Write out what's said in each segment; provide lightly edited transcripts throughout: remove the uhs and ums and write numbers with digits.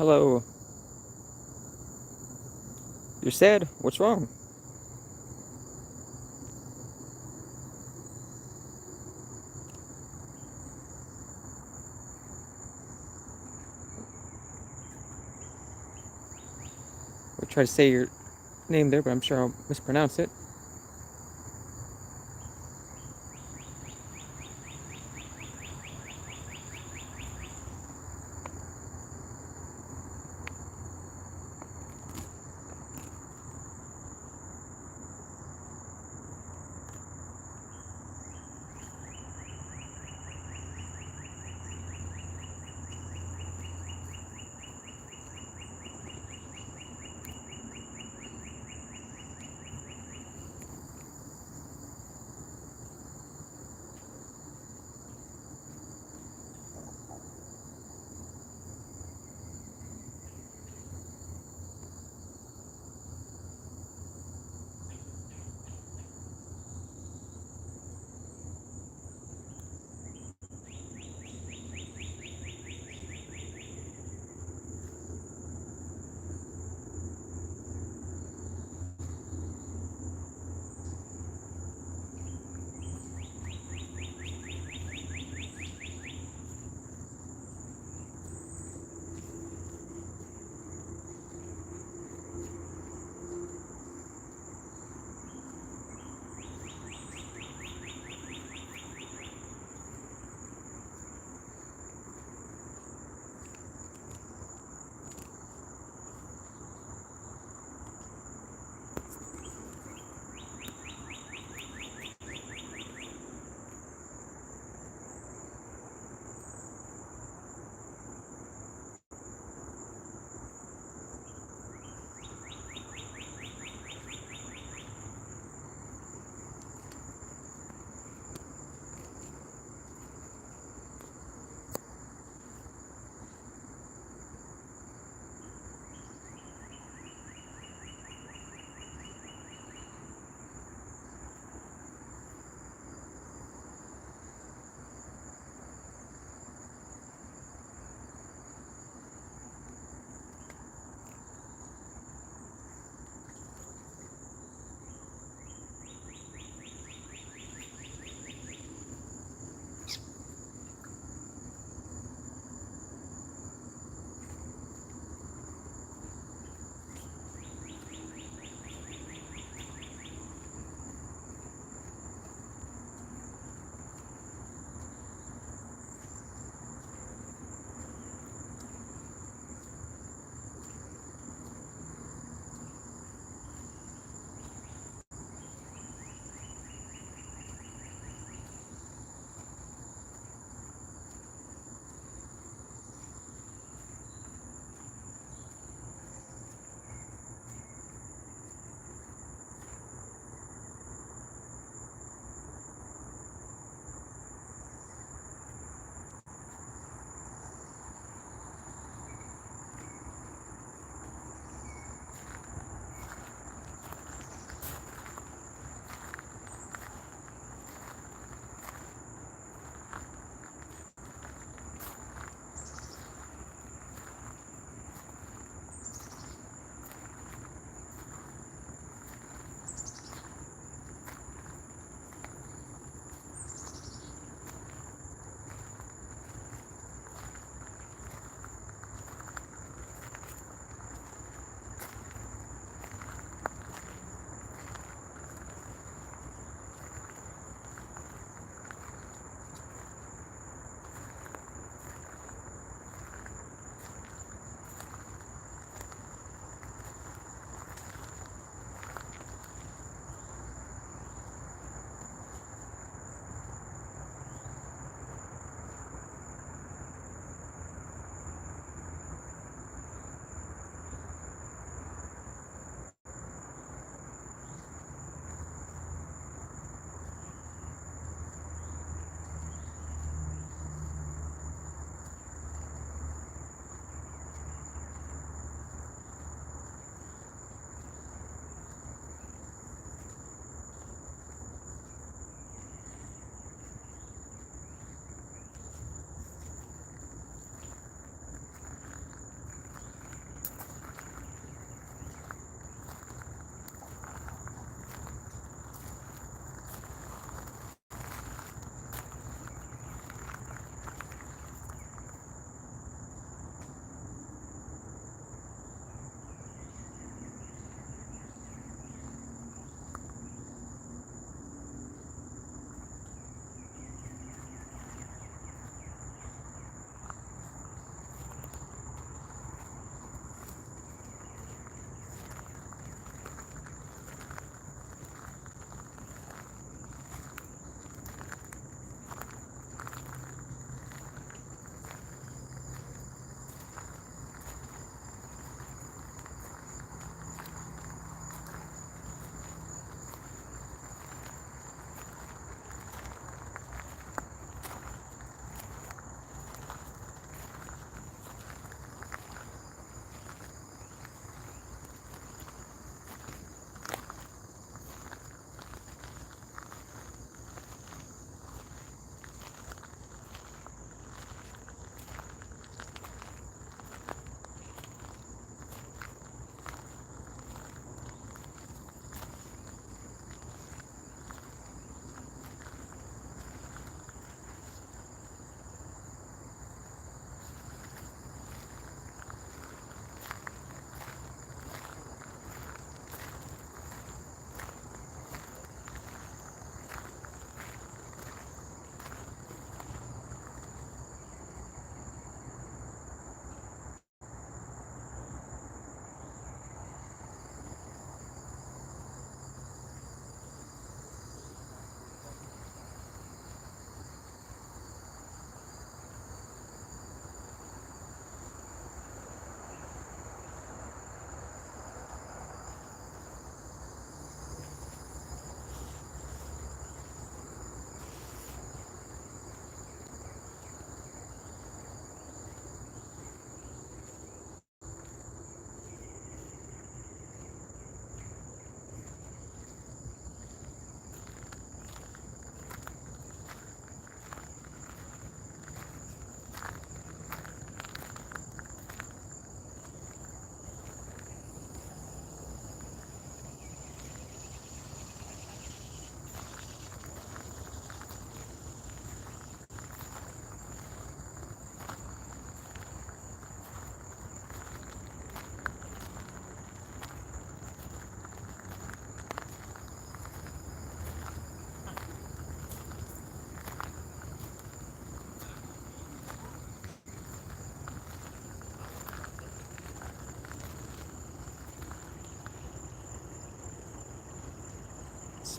Hello. You're sad? What's wrong? I try to say your name there, but I'm sure I'll mispronounce it.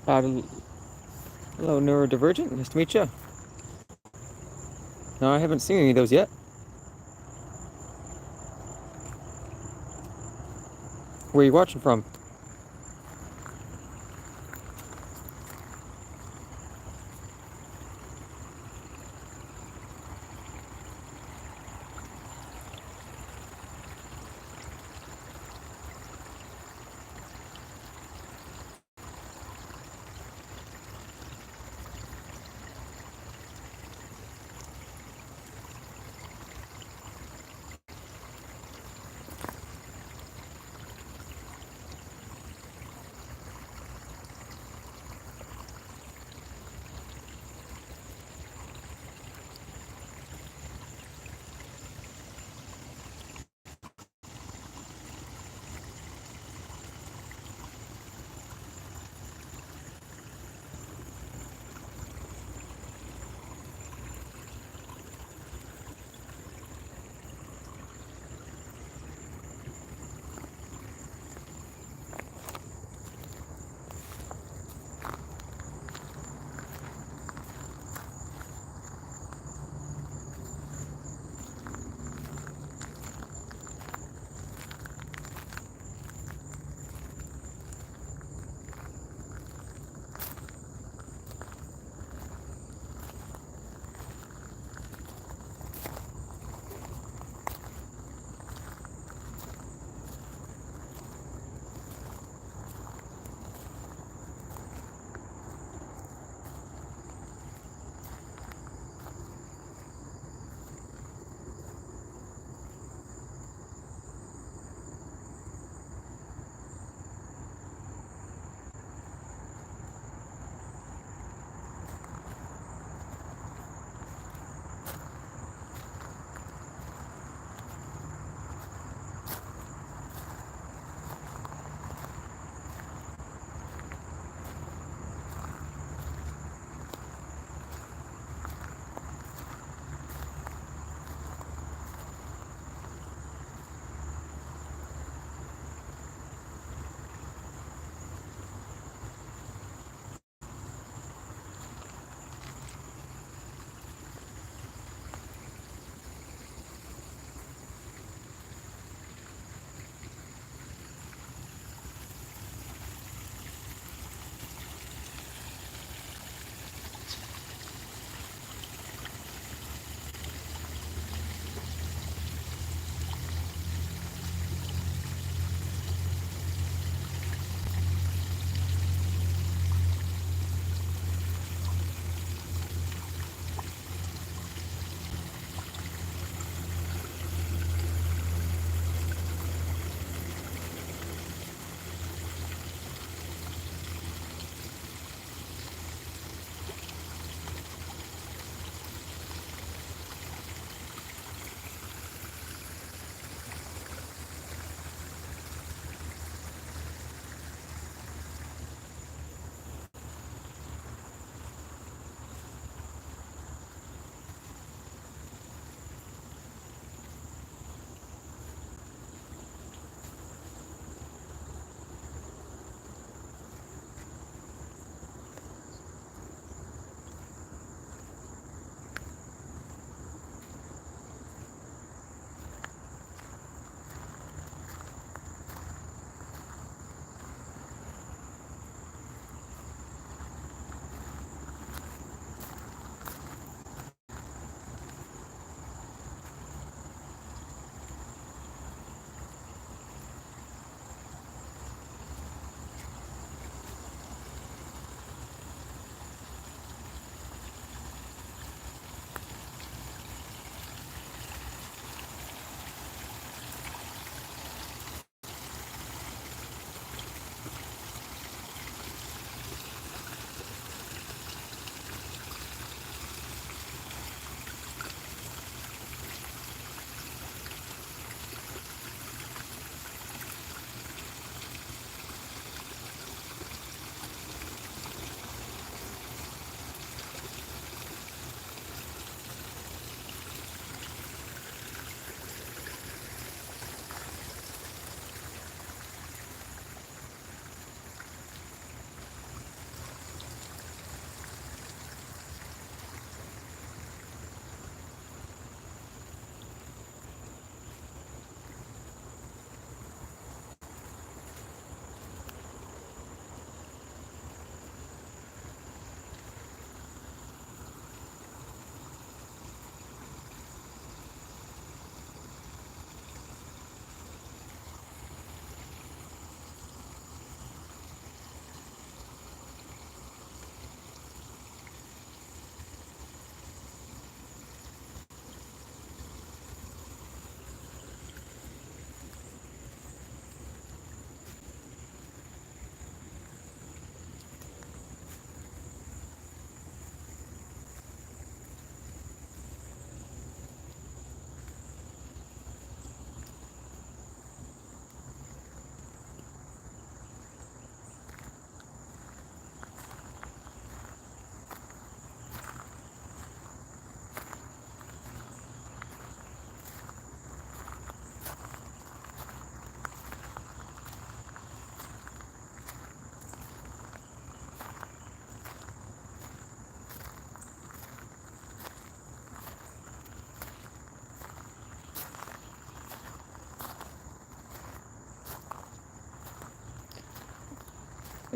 Uh, Hello, neurodivergent. Nice to meet you. No, I haven't seen any of those yet. Where are you watching from?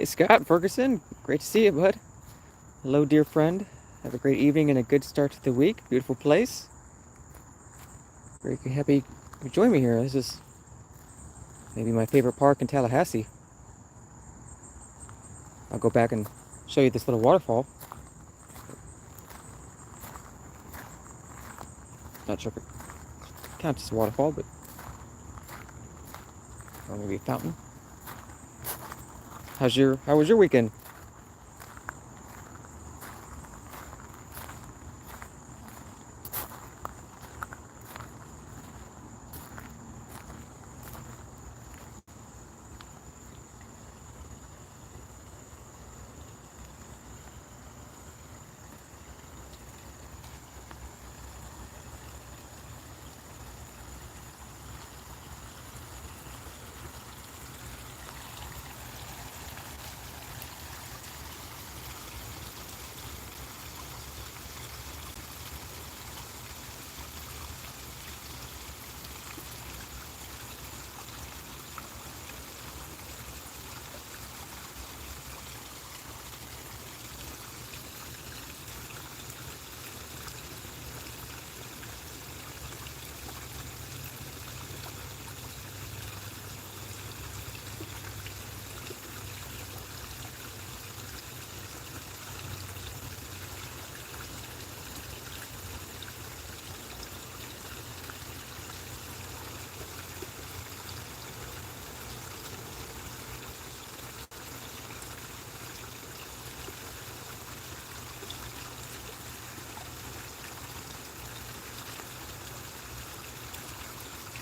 Hey, Scott Ferguson. Great to see you, bud. Hello, dear friend. Have a great evening and a good start to the week. Beautiful place. Very happy you joined me here. This is maybe my favorite park in Tallahassee. I'll go back and show you this little waterfall. Not sure if it counts as a waterfall, but or maybe a fountain. How was your weekend?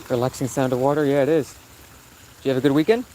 Relaxing sound of water? Yeah, it is. Did you have a good weekend?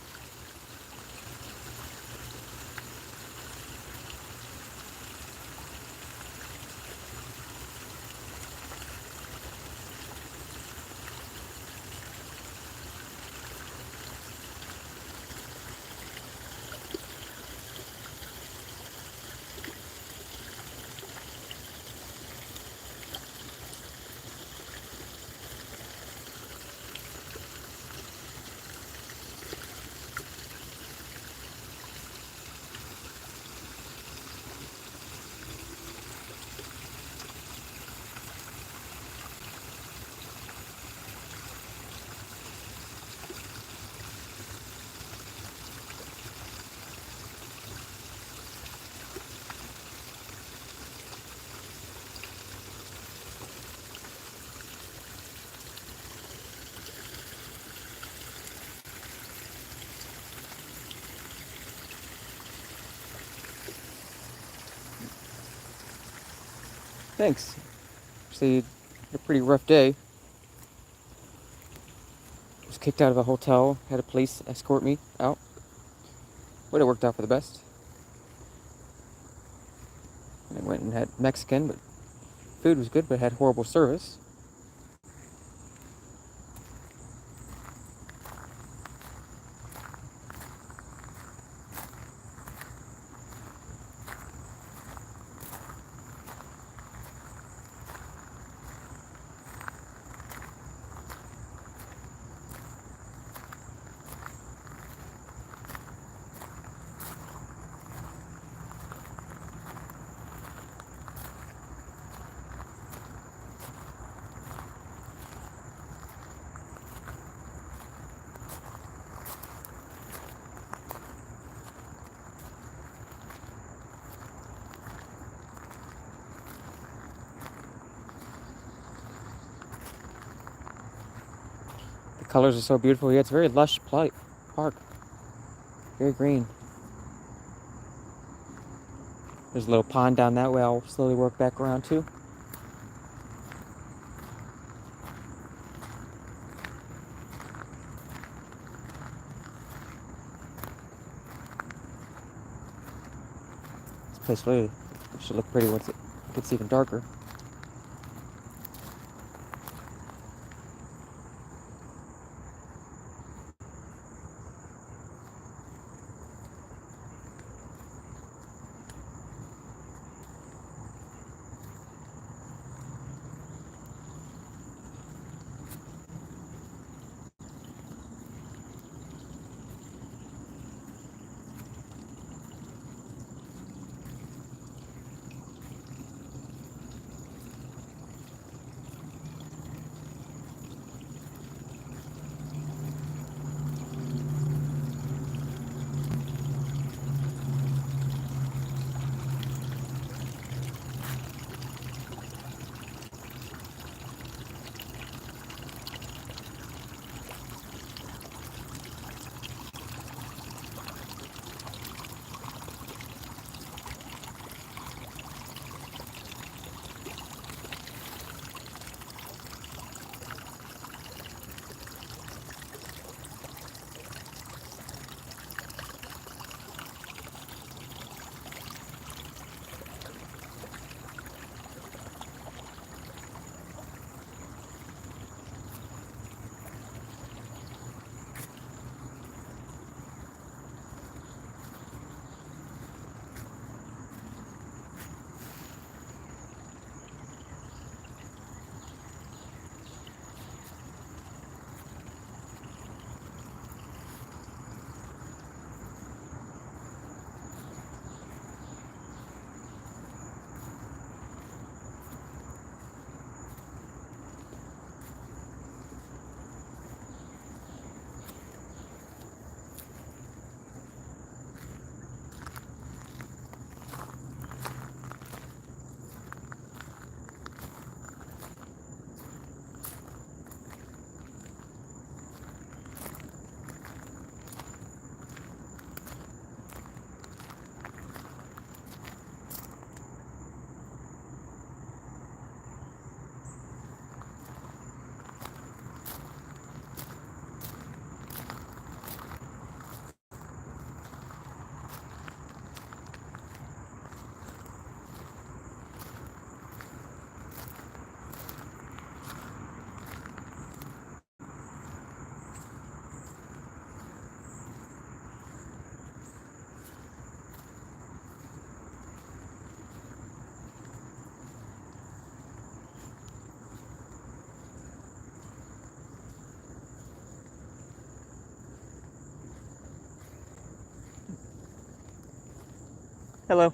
Thanks. Actually, a pretty rough day. Was kicked out of a hotel. Had a police escort me out. Would have worked out for the best. I went and had Mexican, but food was good, but had horrible service. The colors are so beautiful. Yeah, it's a very lush park. Very green. There's a little pond down that way. I'll slowly work back around to. This place really should look pretty once it gets even darker. Hello.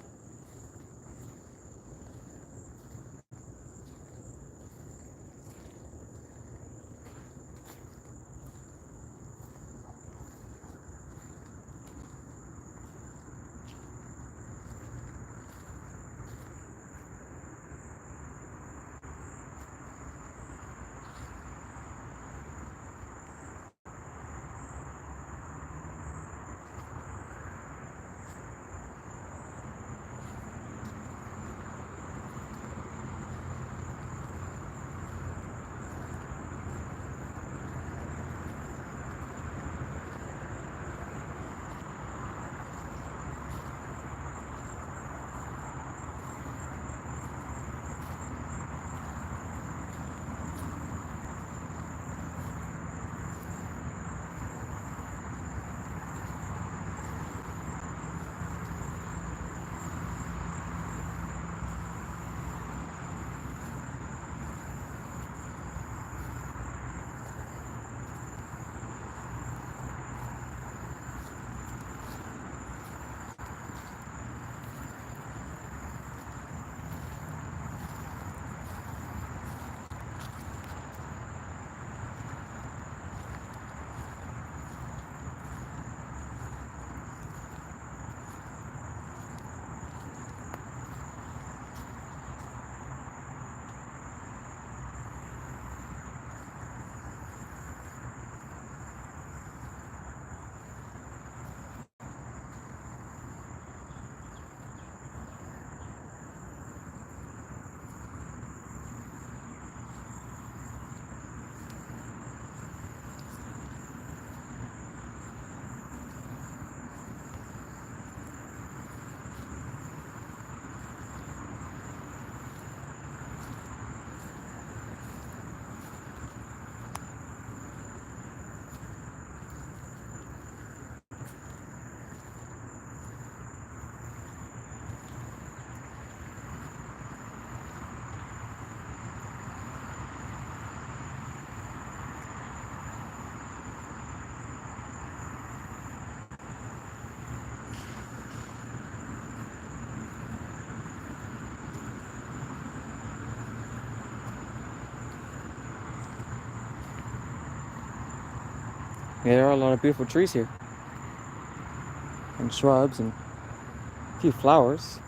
Yeah, there are a lot of beautiful trees here. And shrubs and a few flowers.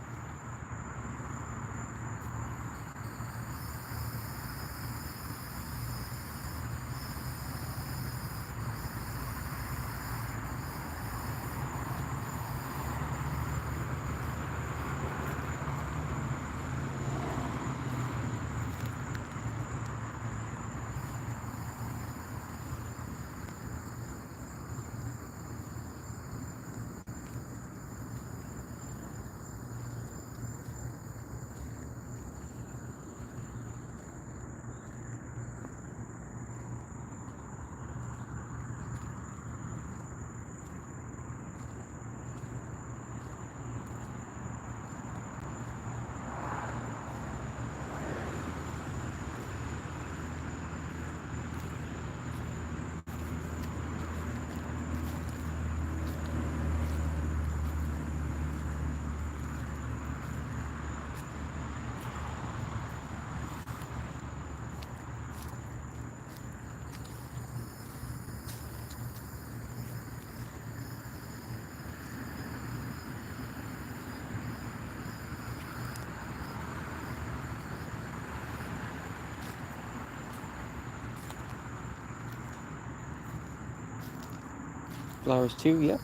Flowers too, yep.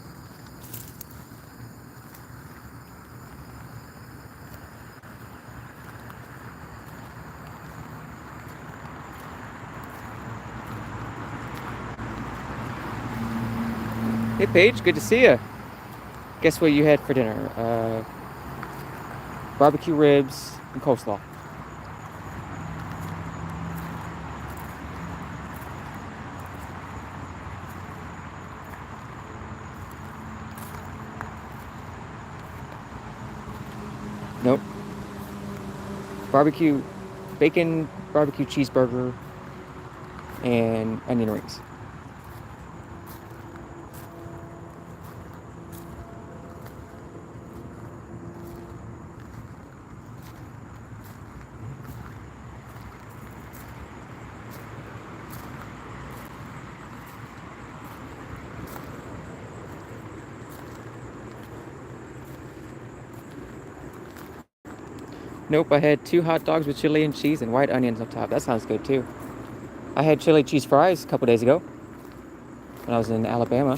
Hey Paige, good to see you. Guess what you had for dinner? Barbecue ribs and coleslaw. Nope. Barbecue, bacon, barbecue cheeseburger, and onion rings. Nope, I had 2 hot dogs with chili and cheese and white onions on top. That sounds good too. I had chili cheese fries a couple days ago when I was in Alabama.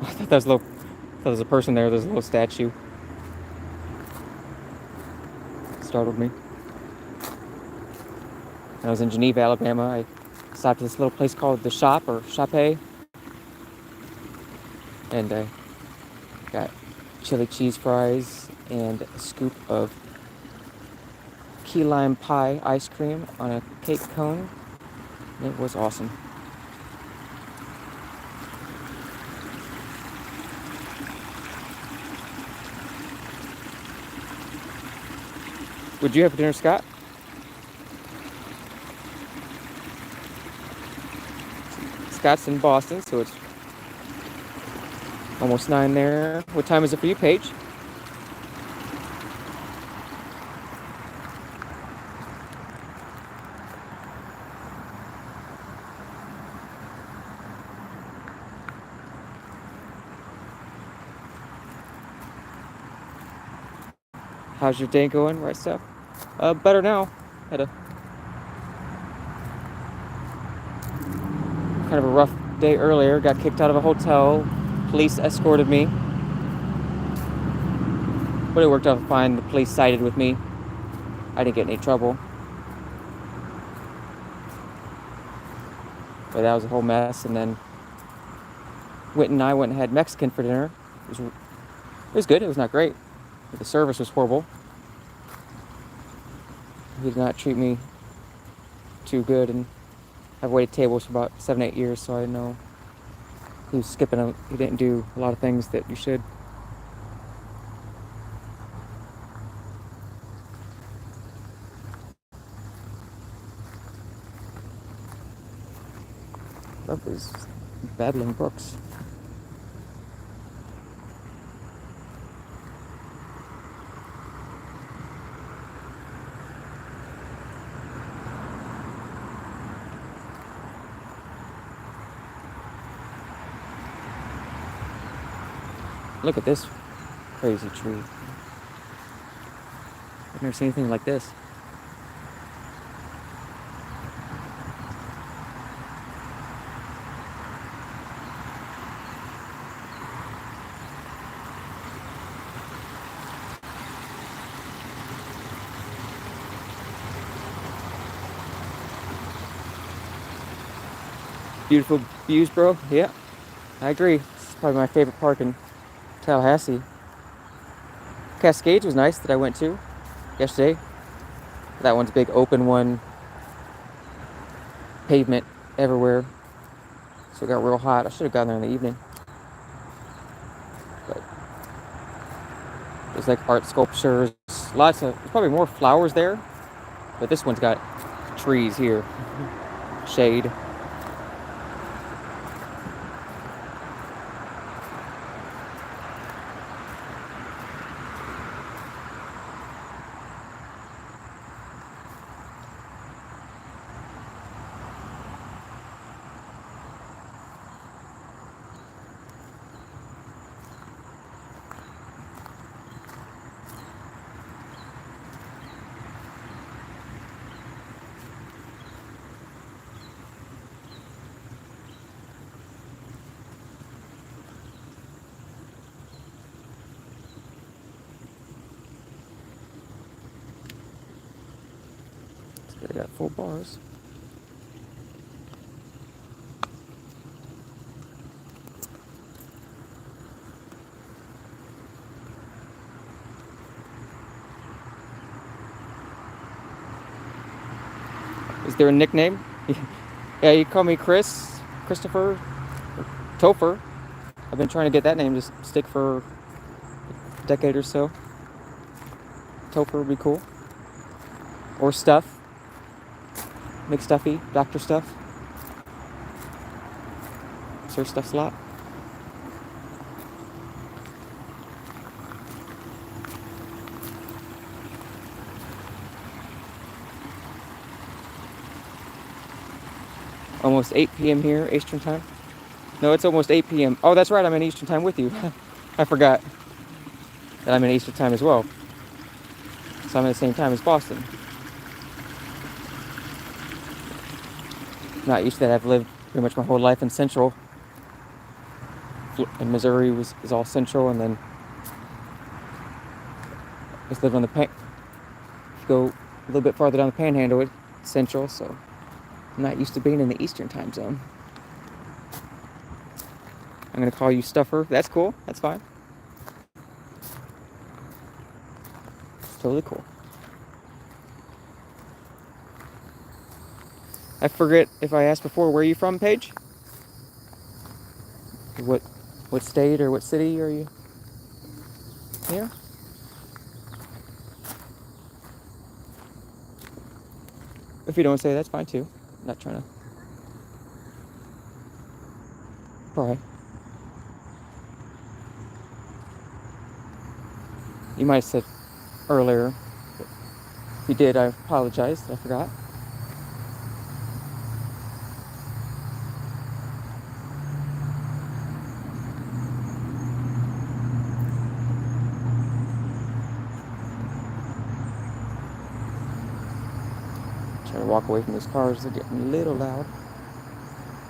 I thought that was a little, thought there was a person there. There's a little statue. Startled me. When I was in Geneva, Alabama, I stopped at this little place called the Shop or Chape, and I got chili cheese fries and a scoop of key lime pie ice cream on a cake cone. It was awesome. Would you have for dinner, Scott? Scott's in Boston, so it's almost 9 there. What time is it for you, Paige? How's your day going, right stuff? Better now. Had a kind of a rough day earlier. Got kicked out of a hotel. Police escorted me. But it worked out fine. The police sided with me. I didn't get in any trouble. But that was a whole mess. And then Whit and I went and had Mexican for dinner. It was good. It was not great. But the service was horrible. He did not treat me too good, and I've waited tables for about 7-8 years, so I know he was skipping. He didn't do a lot of things that you should. Love these babbling brooks. Look at this crazy tree. I've never seen anything like this. Beautiful views, bro. Yeah, I agree. It's probably my favorite park in Tallahassee. Cascades was nice that I went to yesterday. That one's a big open one. Pavement everywhere. So it got real hot. I should have gone there in the evening. But there's like art sculptures. There's probably more flowers there. But this one's got trees here. Shade. They got full bars. Is there a nickname? Yeah, you call me Chris, Christopher, Topher. I've been trying to get that name to stick for a decade or so. Topher would be cool. Or Stuff. McStuffy, Dr. Stuff. Sir Stuff's a lot. Almost 8 p.m. here, Eastern time. No, it's almost 8 p.m. Oh, that's right, I'm in Eastern time with you. I forgot that I'm in Eastern time as well. So I'm at the same time as Boston. Not used to that. I've lived pretty much my whole life in Central. And Missouri is all Central, and then just lived on the if you go a little bit farther down the Panhandle, it's Central. So I'm not used to being in the Eastern time zone. I'm gonna call you Stuffer. That's cool. That's fine. It's totally cool. I forget if I asked before, where are you from, Paige? What state or what city are you here? If you don't say, that's fine too. I'm not trying to pry. You might have said earlier. If you did, I apologize. I forgot. Try to walk away from those cars. They're getting a little loud.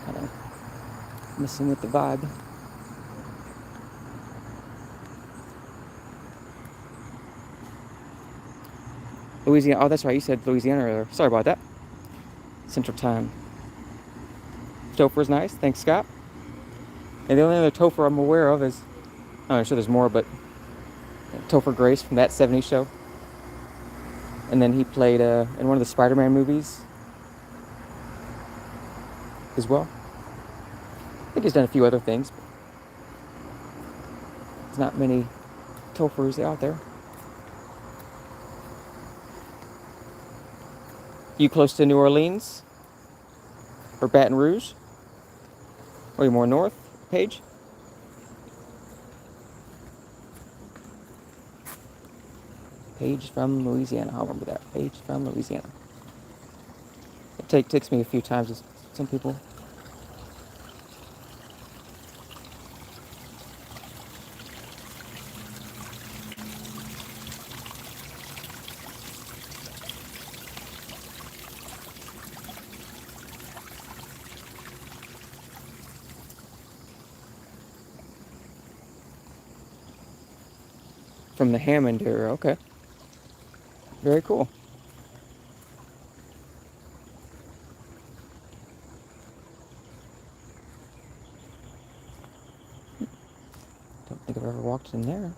Kind of messing with the vibe. Louisiana. Oh, that's right. You said Louisiana earlier. Sorry about that. Central Time. Topher's nice. Thanks, Scott. And the only other Topher I'm aware of is, I'm sure there's more, but Topher Grace from That 70s Show. And then he played in one of the Spider-Man movies as well. I think he's done a few other things, but there's not many Tophers out there. You close to New Orleans? Or Baton Rouge? Or are you more north, Paige? Paige from Louisiana. I'll remember that. Paige from Louisiana. It takes me a few times with some people. From the Hammond era. Okay. Very cool. Don't think I've ever walked in there.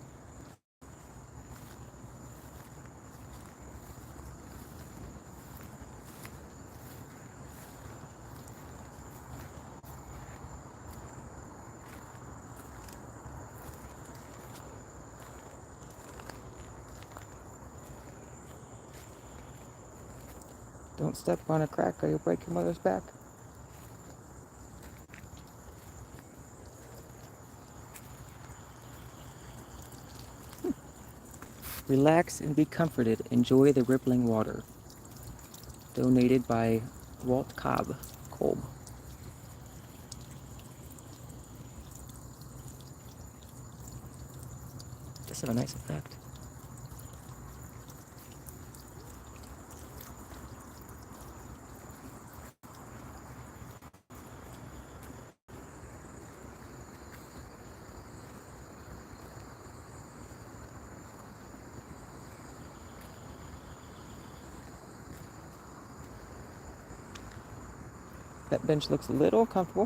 Don't step on a crack or you'll break your mother's back. Relax and be comforted. Enjoy the rippling water. Donated by Walt Kolb. Just have a nice effect. That bench looks a little comfortable.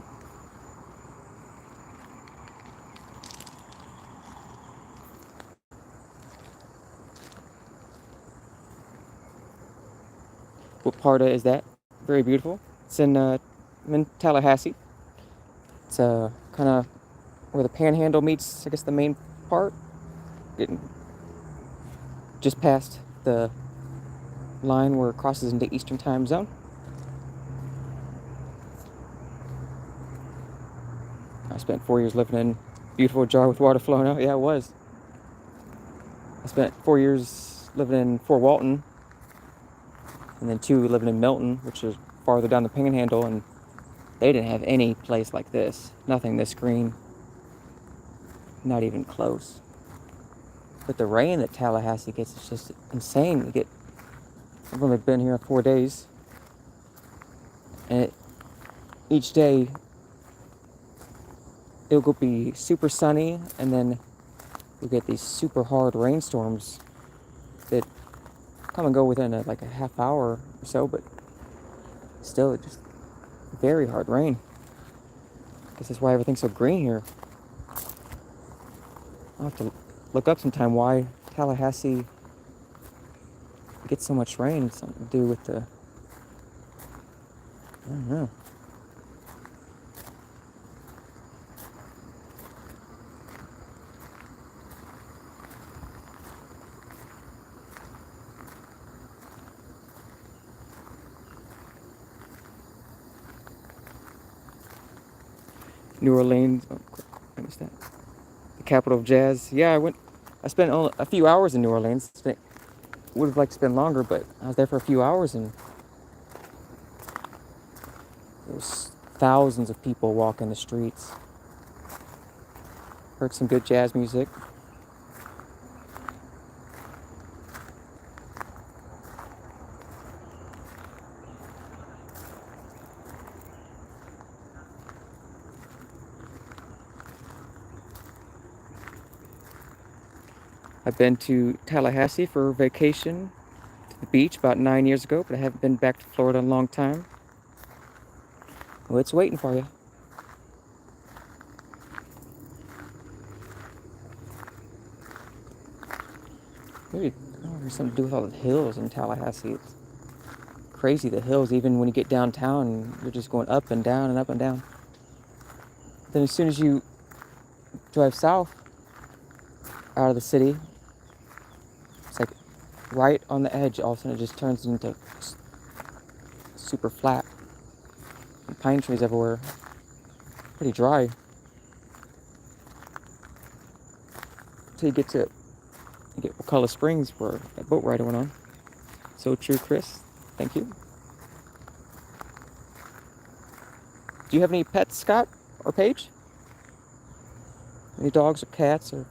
What part is that? Very beautiful. It's in Tallahasse. It's kind of where the Panhandle meets, I guess, the main part. Getting just past the line where it crosses into Eastern Time Zone. I spent 4 years living in beautiful jar with water flowing out. Yeah, it was. I spent 4 years living in Fort Walton, and then 2 living in Milton, which is farther down the Panhandle, and they didn't have any place like this. Nothing this green. Not even close. But the rain that Tallahassee gets is just insane. I've only been here 4 days, and each day it'll be super sunny, and then you'll get these super hard rainstorms that come and go within like a half hour or so, but still just very hard rain. I guess that's why everything's so green here. I'll have to look up sometime why Tallahassee gets so much rain. Something to do with I don't know. New Orleans, oh, what is that? The capital of jazz. Yeah, I spent only a few hours in New Orleans. Would have liked to spend longer, but I was there for a few hours, and there was thousands of people walking the streets. Heard some good jazz music. I've been to Tallahassee for vacation to the beach about 9 years ago, but I haven't been back to Florida in a long time. Well, it's waiting for you. Maybe there's something to do with all the hills in Tallahassee. It's crazy, the hills. Even when you get downtown, you're just going up and down and up and down. Then as soon as you drive south out of the city, it's like right on the edge. All of a sudden, it just turns into super flat. And pine trees everywhere. Pretty dry. Until you get Wakulla Springs, where that boat ride went on. So true, Chris. Thank you. Do you have any pets, Scott or Paige? Any dogs or cats or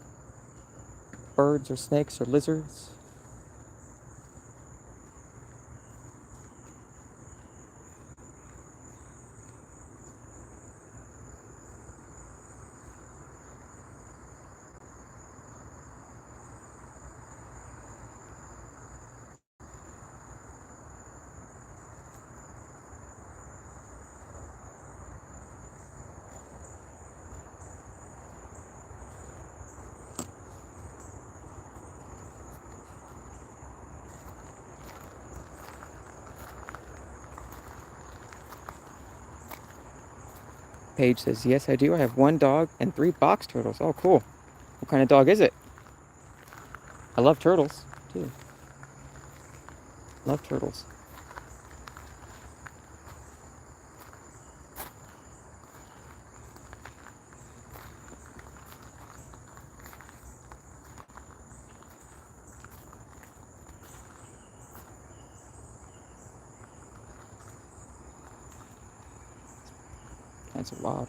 birds or snakes or lizards? Paige says, yes, I do. I have 1 dog and 3 box turtles. Oh, cool. What kind of dog is it? I love turtles, too. Love turtles. That's wild.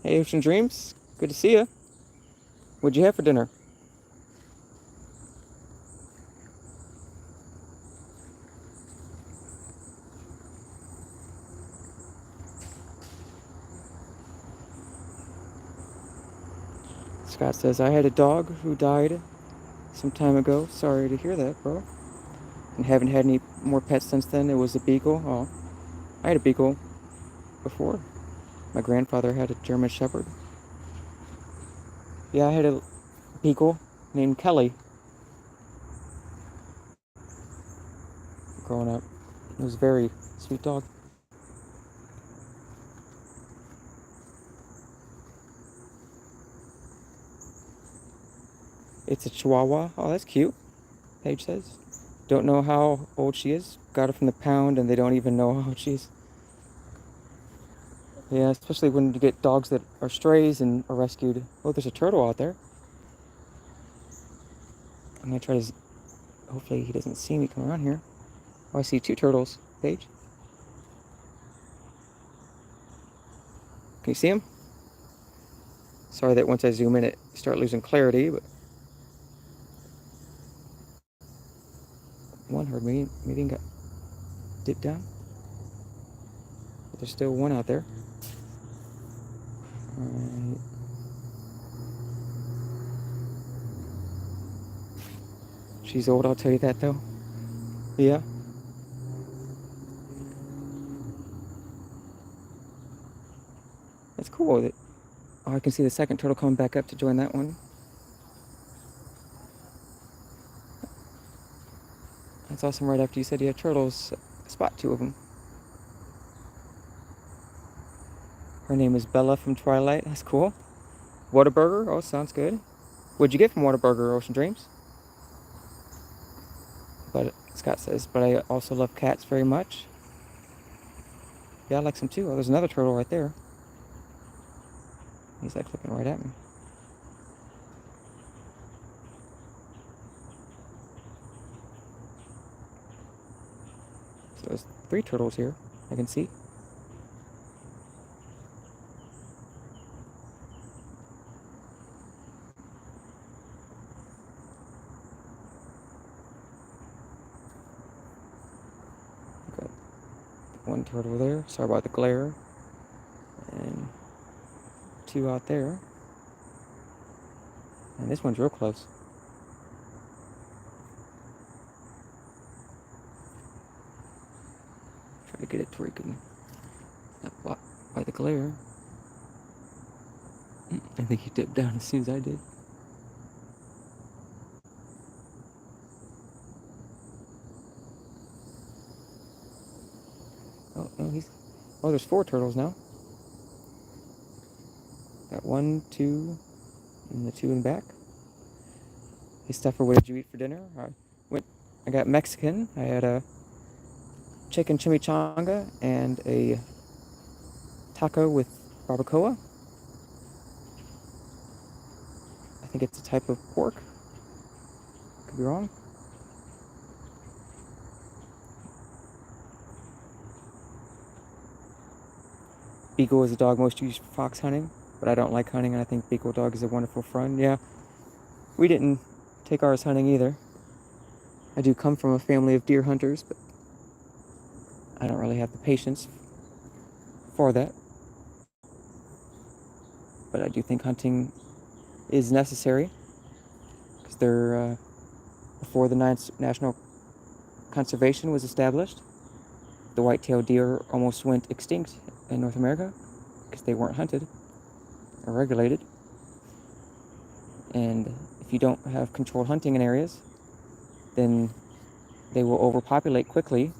Hey, Ocean Dreams. Good to see you. What'd you have for dinner? Scott says, I had a dog who died some time ago. Sorry to hear that, bro. And haven't had any more pets since then. It was a beagle. Oh, I had a beagle before. My grandfather had a German Shepherd. Yeah, I had a beagle named Kelly growing up. It was a very sweet dog. It's a Chihuahua. Oh, that's cute, Paige says. Don't know how old she is. Got her from the pound and they don't even know how old she is. Yeah, especially when you get dogs that are strays and are rescued. Oh, there's a turtle out there. I'm gonna try to... Hopefully he doesn't see me come around here. Oh, I see two turtles, Paige. Can you see him? Sorry that once I zoom in it start losing clarity, but one heard me. Maybe he got dipped down. But there's still one out there. Alright. She's old, I'll tell you that though. Yeah. That's cool. That, oh, I can see the second turtle coming back up to join that one. That's awesome. Right after you said you have turtles, spot two of them. Her name is Bella from Twilight. That's cool. Whataburger. Oh, sounds good. What'd you get from Whataburger, Ocean Dreams? But Scott says, but I also love cats very much. Yeah, I like some too. Oh, there's another turtle right there. He's like looking right at me. So there's three turtles here, I can see. Got one turtle there. Sorry about the glare. And two out there. And this one's real close. Try to get it to where you can not block by the glare. I think he dipped down as soon as I did. Oh, no, he's... Oh, there's four turtles now. Got one, two, and the two in back. Hey, Stuffer, what did you eat for dinner? I got Mexican. I had a chicken chimichanga and a taco with barbacoa. I think it's a type of pork. Could be wrong. Beagle is a dog most used for fox hunting, but I don't like hunting, and I think Beagle dog is a wonderful friend. Yeah, we didn't take ours hunting either. I do come from a family of deer hunters, but I don't really have the patience for that. But I do think hunting is necessary, because they're, before the National Conservation was established, the white-tailed deer almost went extinct in North America because they weren't hunted or regulated. And if you don't have controlled hunting in areas, then they will overpopulate quickly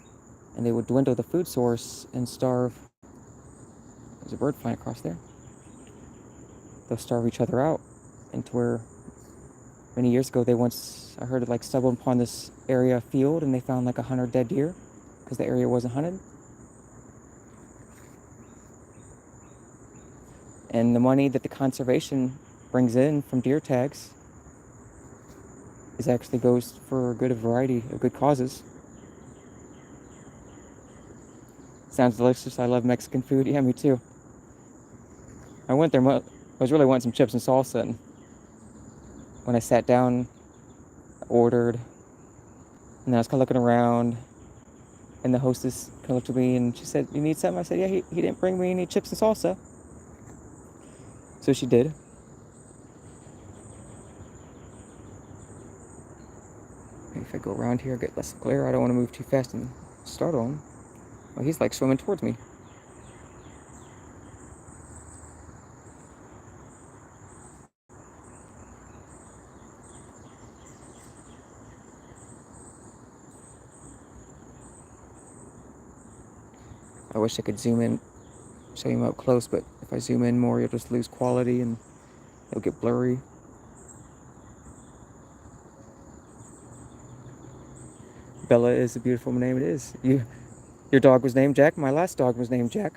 and they will dwindle the food source and starve. There's a bird flying across there. They'll starve each other out into where many years ago I heard like stumbled upon this area field and they found like 100 dead deer because the area wasn't hunted. And the money that the conservation brings in from deer tags actually goes for a good variety of good causes. Sounds delicious. I love Mexican food. Yeah, me too. I went there. I was really wanting some chips and salsa, and when I sat down, I ordered, and then I was kind of looking around, and the hostess kind of looked at me, and she said, "You need something?" I said, "Yeah." He didn't bring me any chips and salsa, so she did. Maybe if I go around here, get less glare. I don't want to move too fast and startle him. Oh, he's like swimming towards me. I wish I could zoom in, show him up close, but if I zoom in more, you'll just lose quality and it'll get blurry. Bella is a beautiful name. It is. Your dog was named Jack. My last dog was named Jack.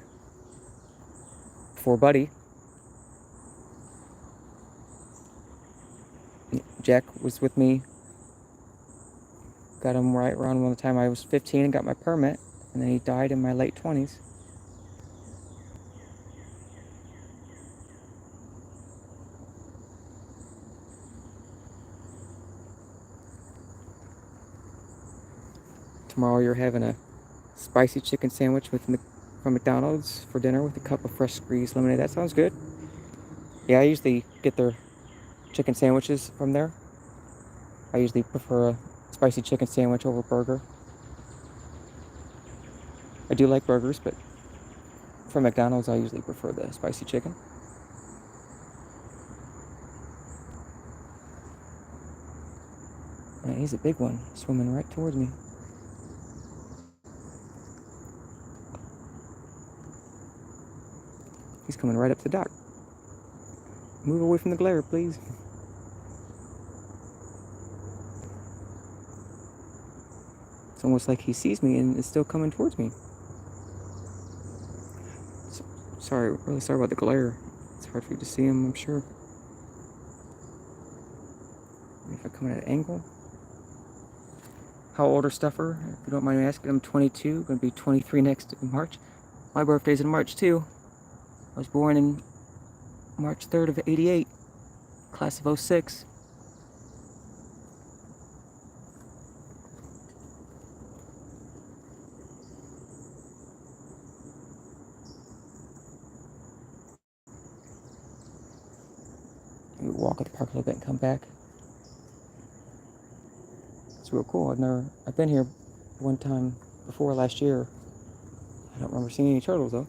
Before Buddy. Jack was with me. Got him right around the time I was 15 and got my permit. And then he died in my late 20s. Tomorrow you're having a spicy chicken sandwich from McDonald's for dinner with a cup of fresh squeezed lemonade. That sounds good. Yeah, I usually get their chicken sandwiches from there. I usually prefer a spicy chicken sandwich over a burger. I do like burgers, but from McDonald's I usually prefer the spicy chicken. And he's a big one, swimming right towards me. He's coming right up to the dock. Move away from the glare, please. It's almost like he sees me and is still coming towards me. Really sorry about the glare. It's hard for you to see him, I'm sure. If I come at an angle. How old are Stuffer? If you don't mind me asking, I'm 22. Gonna be 23 next March. My birthday's in March too. I was born in March 3rd of 88. Class of 06. We walk at the park a little bit and come back. It's real cool. I've been here one time before last year. I don't remember seeing any turtles though.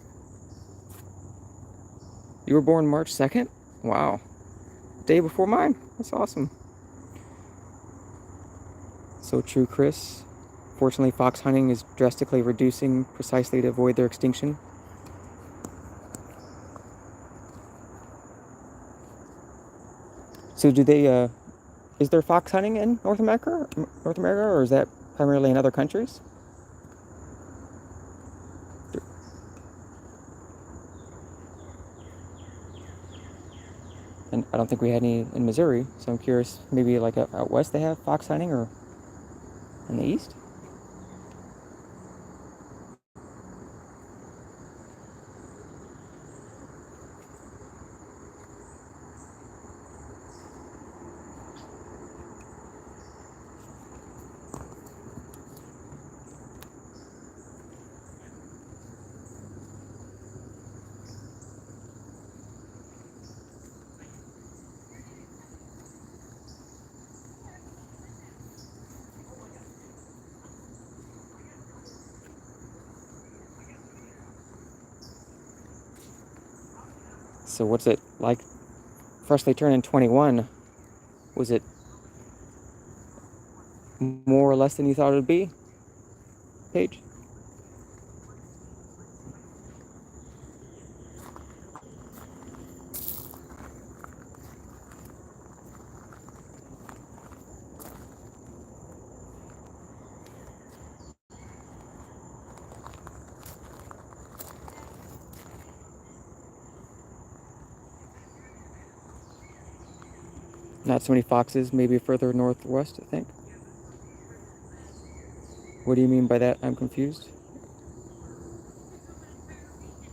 You were born March 2nd? Wow. Day before mine. That's awesome. So true, Chris. Fortunately, fox hunting is drastically reducing precisely to avoid their extinction. So is there fox hunting in North America, or is that primarily in other countries? And I don't think we had any in Missouri, so I'm curious, maybe like out west they have fox hunting, or in the east? So what's it like freshly turning 21? Was it more or less than you thought it would be, Paige? Not so many foxes, maybe further northwest, I think. What do you mean by that? I'm confused.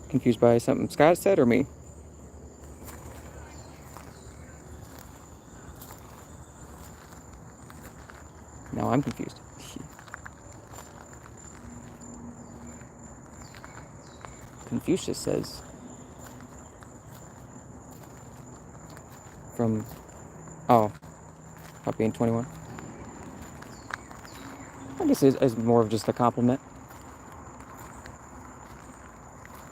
Confused by something Scott said or me? No, I'm confused. Confucius says from, oh, about being 21. I guess it's more of just a compliment.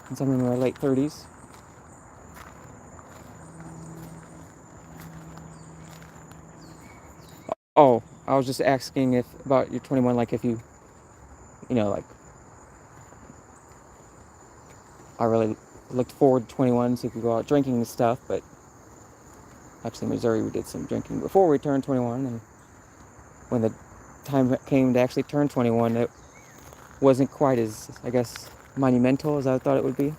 Since I'm in my late 30s. Oh, I was just asking about your 21, like if like, I really looked forward to 21 so you could go out drinking and stuff, but actually in Missouri we did some drinking before we turned 21, and when the time came to actually turn 21, it wasn't quite as, I guess, monumental as I thought it would be.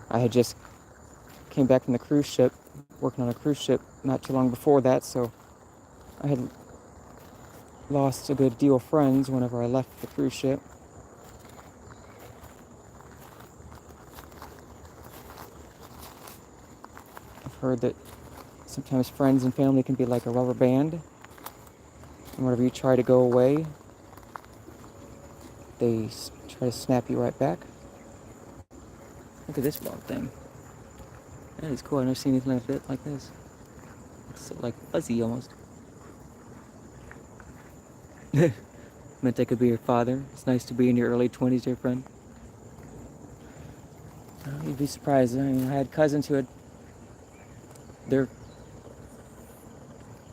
I had just came back from the cruise ship, working on a cruise ship not too long before that, so I had lost a good deal of friends whenever I left the cruise ship. I've heard that sometimes friends and family can be like a rubber band, and whenever you try to go away, they try to snap you right back. Look at this log thing. That is cool. I've never seen anything like this. It's so, like, fuzzy almost. Meant I could be your father. It's nice to be in your early 20s, dear friend. You'd be surprised. I mean, I had cousins who had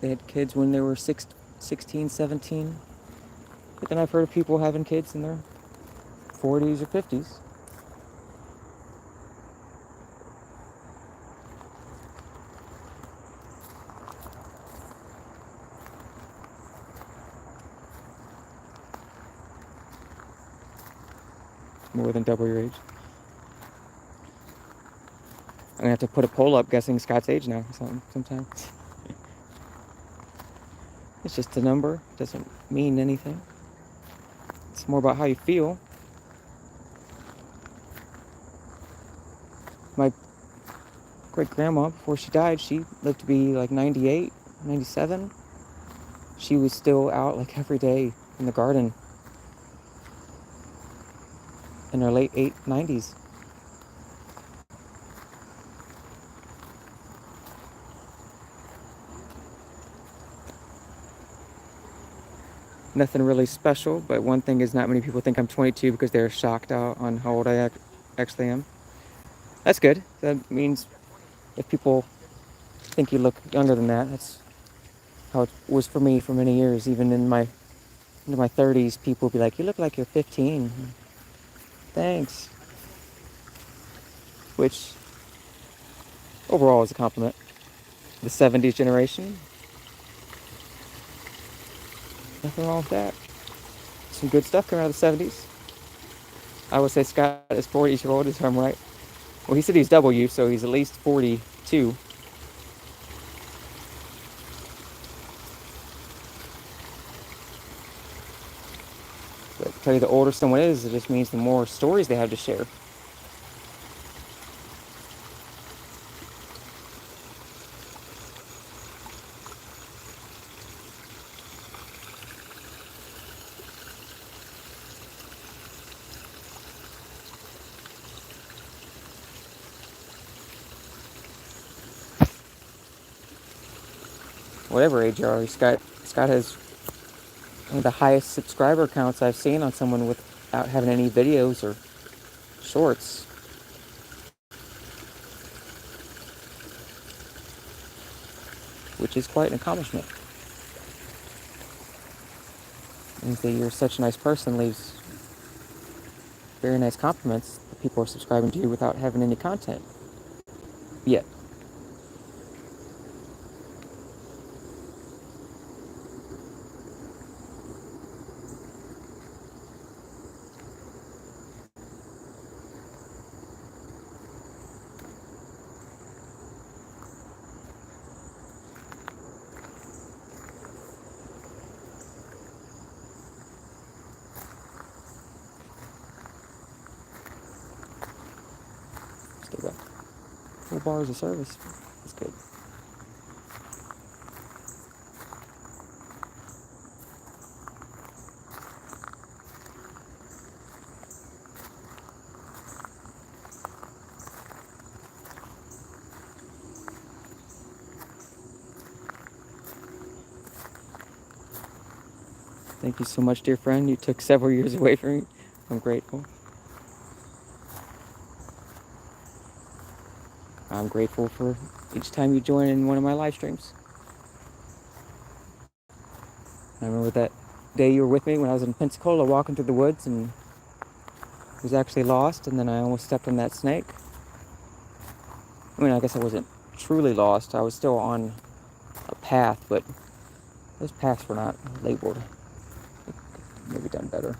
they had kids when they were 16, 17. But then I've heard of people having kids in their 40s or 50s. More than double your age. I'm gonna have to put a poll up guessing Scott's age now or something sometime. It's just a number. It doesn't mean anything. It's more about how you feel. My great-grandma, before she died, she lived to be like 98, 97. She was still out like every day in the garden in her late 90s. Nothing really special, but one thing is not many people think I'm 22 because they're shocked out on how old I actually am. That's good. That means if people think you look younger than that, that's how it was for me for many years. Even into my 30s, people would be like, "You look like you're 15." Thanks. Which overall is a compliment. The 70s generation, nothing wrong with that. Some good stuff coming out of the 70s. I would say Scott is 40-year-old, if I'm right. Well, he said he's double you, so he's at least 42. But to tell you the older someone is, it just means the more stories they have to share. Whatever age you are, Scott has one of the highest subscriber counts I've seen on someone without having any videos or shorts. Which is quite an accomplishment. Means that you're such a nice person, leaves very nice compliments that people are subscribing to you without having any content yet. Still got 4 bars of service. That's good. Thank you so much, dear friend. You took several years away from me. I'm grateful. I'm grateful for each time you join in one of my live streams. I remember that day you were with me when I was in Pensacola walking through the woods, and was actually lost, and then I almost stepped on that snake. I mean, I guess I wasn't truly lost. I was still on a path, but those paths were not labeled. Maybe done better.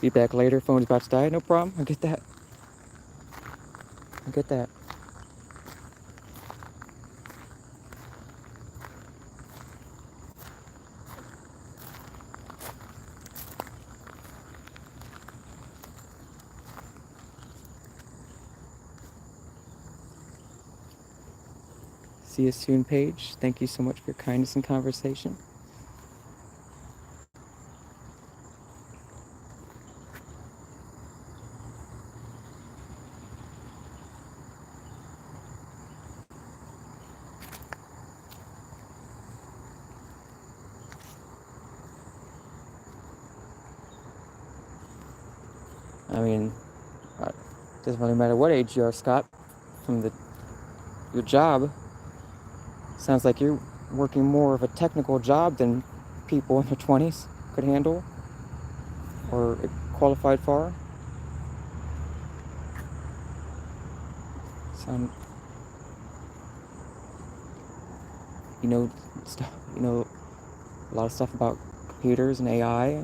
Be back later. Phone's about to die. No problem. I get that. I get that. See you soon, Paige. Thank you so much for your kindness and conversation. I mean, it doesn't really matter what age you are, Scott. From your job, sounds like you're working more of a technical job than people in their 20s could handle or qualified for. Sound, you know, stuff. You know a lot of stuff about computers and AI.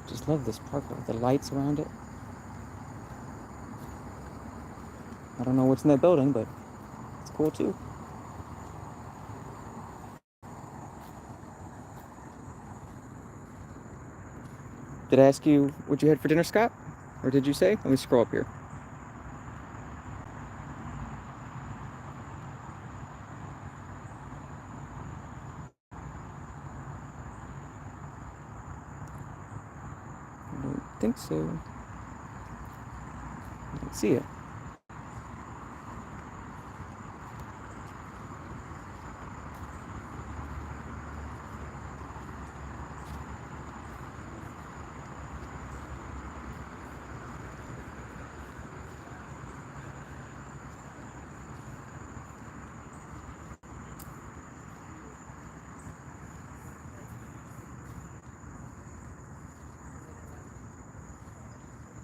Just love this park with the lights around it. I don't know what's in that building, but it's cool too. Did I ask you what you had for dinner, Scott? Or did you say? Let me scroll up here. I don't think so. I don't see it.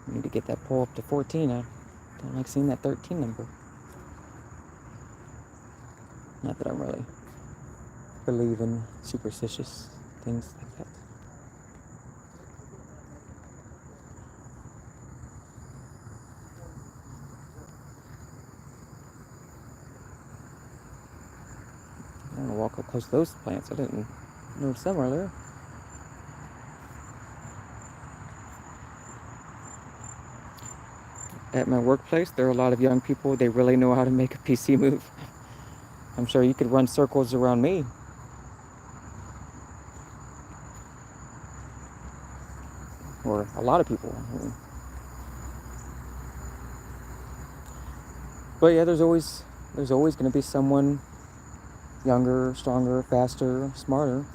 I need to get that poll up to 14. I don't like seeing that 13 number. Not that I really believe in superstitious things like that. I don't want to walk up close to those plants. I didn't notice them earlier. At my workplace, there are a lot of young people. They really know how to make a PC move. I'm sure you could run circles around me. Or a lot of people. But yeah, there's always going to be someone younger, stronger, faster, smarter.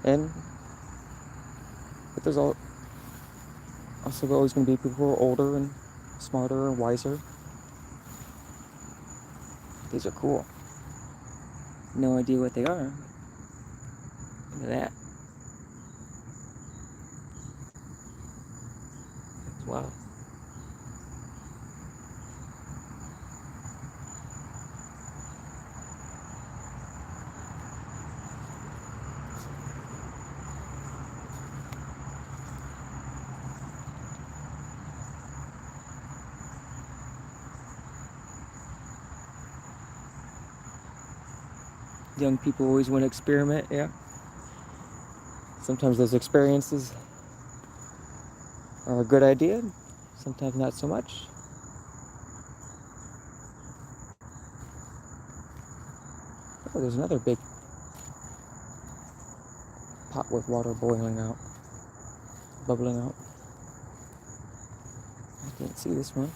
But there's also always going to be people who are older and smarter and wiser. These are cool. No idea what they are. Look at that. Wow. Young people always want to experiment, yeah. Sometimes those experiences are a good idea, sometimes not so much. Oh, there's another big pot with water boiling out, bubbling out. I didn't see this one.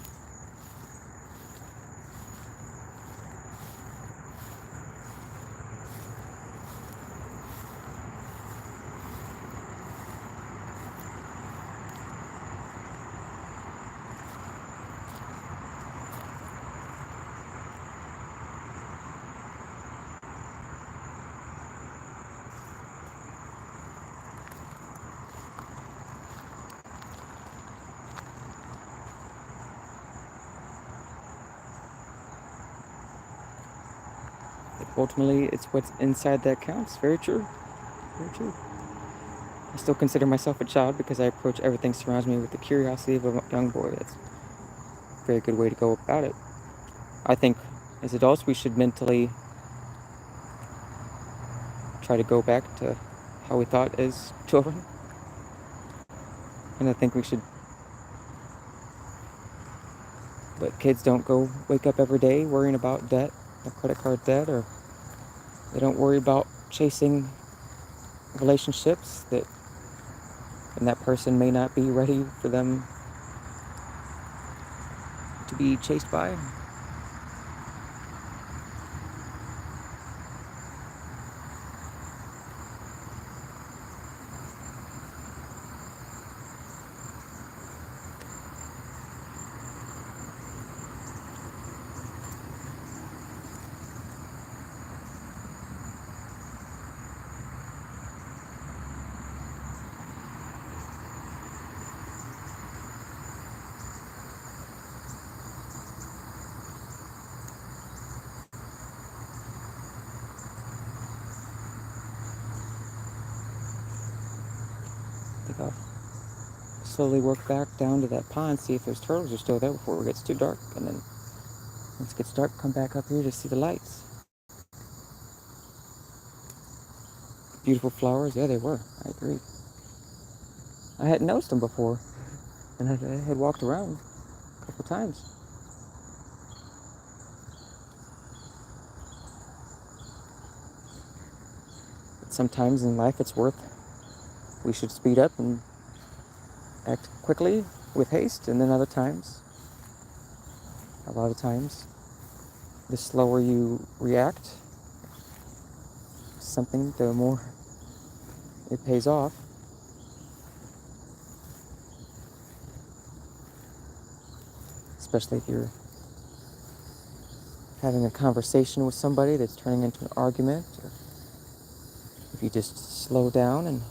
Ultimately, it's what's inside that counts. Very true. Very true. I still consider myself a child because I approach everything surrounds me with the curiosity of a young boy. That's a very good way to go about it. I think as adults, we should mentally try to go back to how we thought as children. And I think we should let kids don't go wake up every day worrying about debt, or credit card debt, or they don't worry about chasing relationships and that person may not be ready for them to be chased by. I think I'll slowly work back down to that pond, see if those turtles are still there before it gets too dark, and then once it gets dark, come back up here to see the lights. Beautiful flowers, yeah, they were. I agree. I hadn't noticed them before, and I had walked around a couple times. But sometimes in life, we should speed up and act quickly with haste, and then a lot of times, the slower you react to something, the more it pays off. Especially if you're having a conversation with somebody that's turning into an argument, or if you just slow down and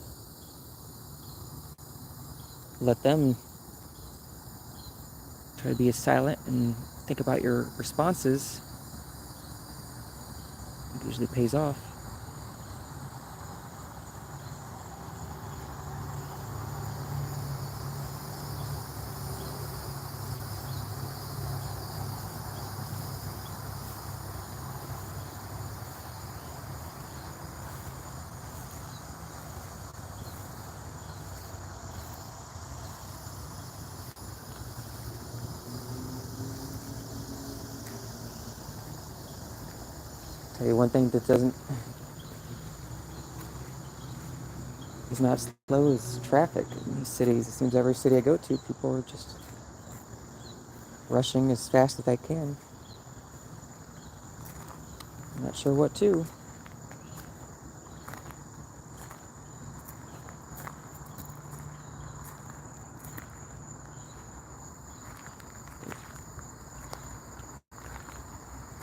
let them try to be as silent and think about your responses, it usually pays off. Tell you one thing that is not slow is traffic in these cities. It seems every city I go to, people are just rushing as fast as they can. I'm not sure what to.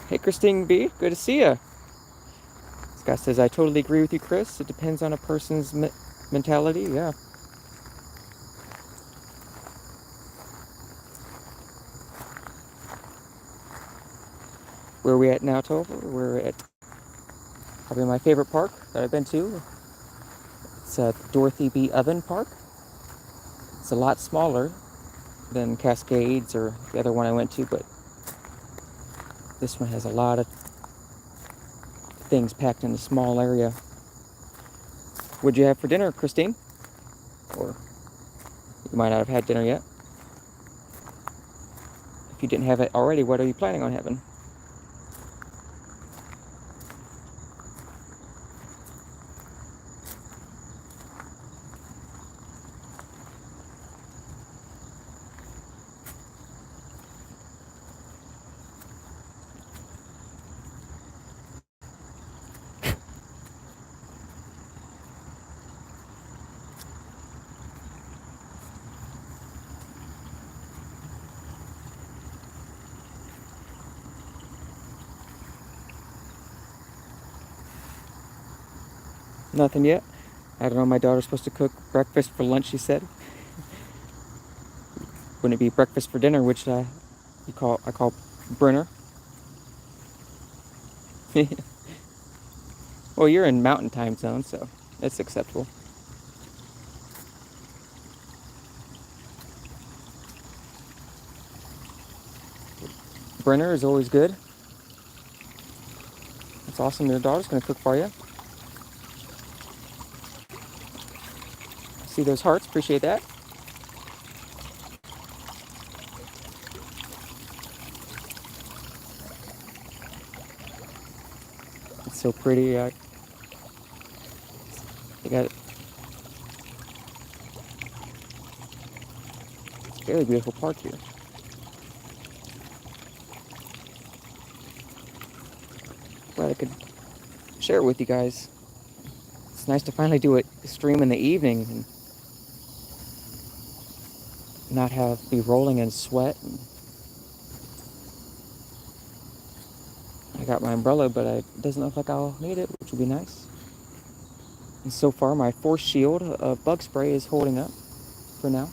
Hey, Christine B, good to see ya. Scott says, I totally agree with you, Chris. It depends on a person's mentality, yeah. Where are we at now, Topher? We're at probably my favorite park that I've been to. It's Dorothy B. Oven Park. It's a lot smaller than Cascades or the other one I went to, but this one has a lot of things packed in a small area. What'd you have for dinner, Christine? Or you might not have had dinner yet. If you didn't have it already, what are you planning on having? Nothing yet? I don't know, my daughter's supposed to cook breakfast for lunch, she said. Wouldn't it be breakfast for dinner, which I call Brenner? Well, you're in mountain time zone, so it's acceptable. Brenner is always good. That's awesome. Your daughter's gonna cook for you. See those hearts? Appreciate that. It's so pretty. They got it's a very beautiful park here. Glad I could share it with you guys. It's nice to finally do a stream in the evening and not be rolling in sweat. I got my umbrella, but it doesn't look like I'll need it, which would be nice. And so far, my Force Shield bug spray is holding up for now.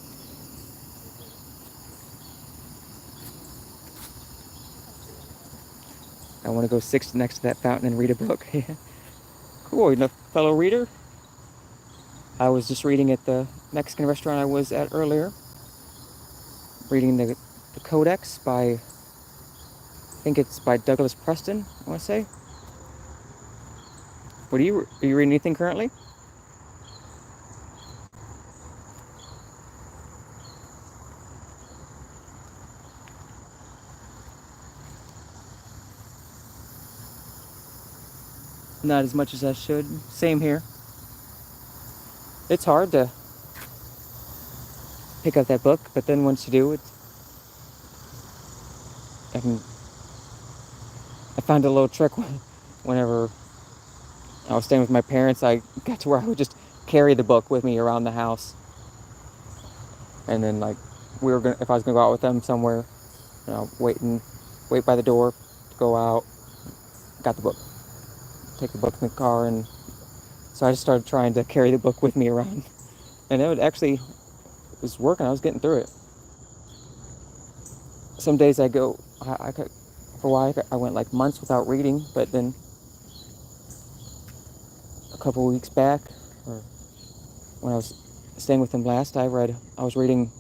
I want to go sit next to that fountain and read a book. Cool, you know, fellow reader. I was just reading at the Mexican restaurant I was at earlier. Reading the Codex by, I think it's by Douglas Preston, I want to say. Are you reading anything currently? Not as much as I should. Same here. It's hard to pick up that book, but then once you do, I found a little trick whenever I was staying with my parents. I got to where I would just carry the book with me around the house, and then like if I was gonna go out with them somewhere, you know, wait by the door to go out. Got the book, take the book in the car, and so I just started trying to carry the book with me around, and it was working. I was getting through it. Some days I go, for a while I went like months without reading, but then a couple of weeks back, or when I was staying with them last, I was reading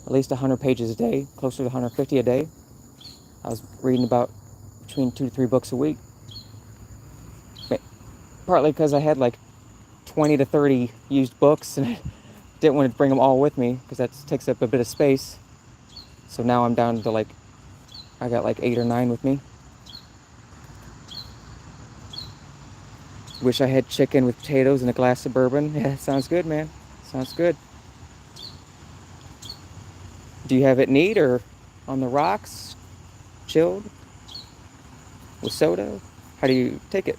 at least 100 pages a day, closer to 150 a day. I was reading about between 2 to 3 books a week. Partly because I had like 20 to 30 used books and I didn't want to bring them all with me because that takes up a bit of space. So now I'm down to I got like 8 or 9 with me. Wish I had chicken with potatoes and a glass of bourbon. Yeah, sounds good, man. Sounds good. Do you have it neat or on the rocks? Chilled? With soda? How do you take it?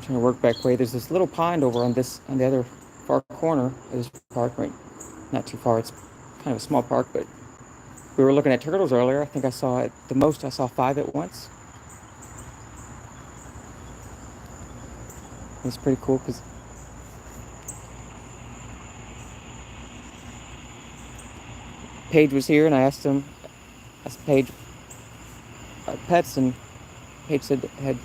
trying to work back way. There's this little pond over on the other far corner of this park, right? Not too far. It's kind of a small park, but we were looking at turtles earlier. I think I saw at the most I saw 5 at once. It's pretty cool because Paige was here, and I asked Paige about pets, and Paige said it had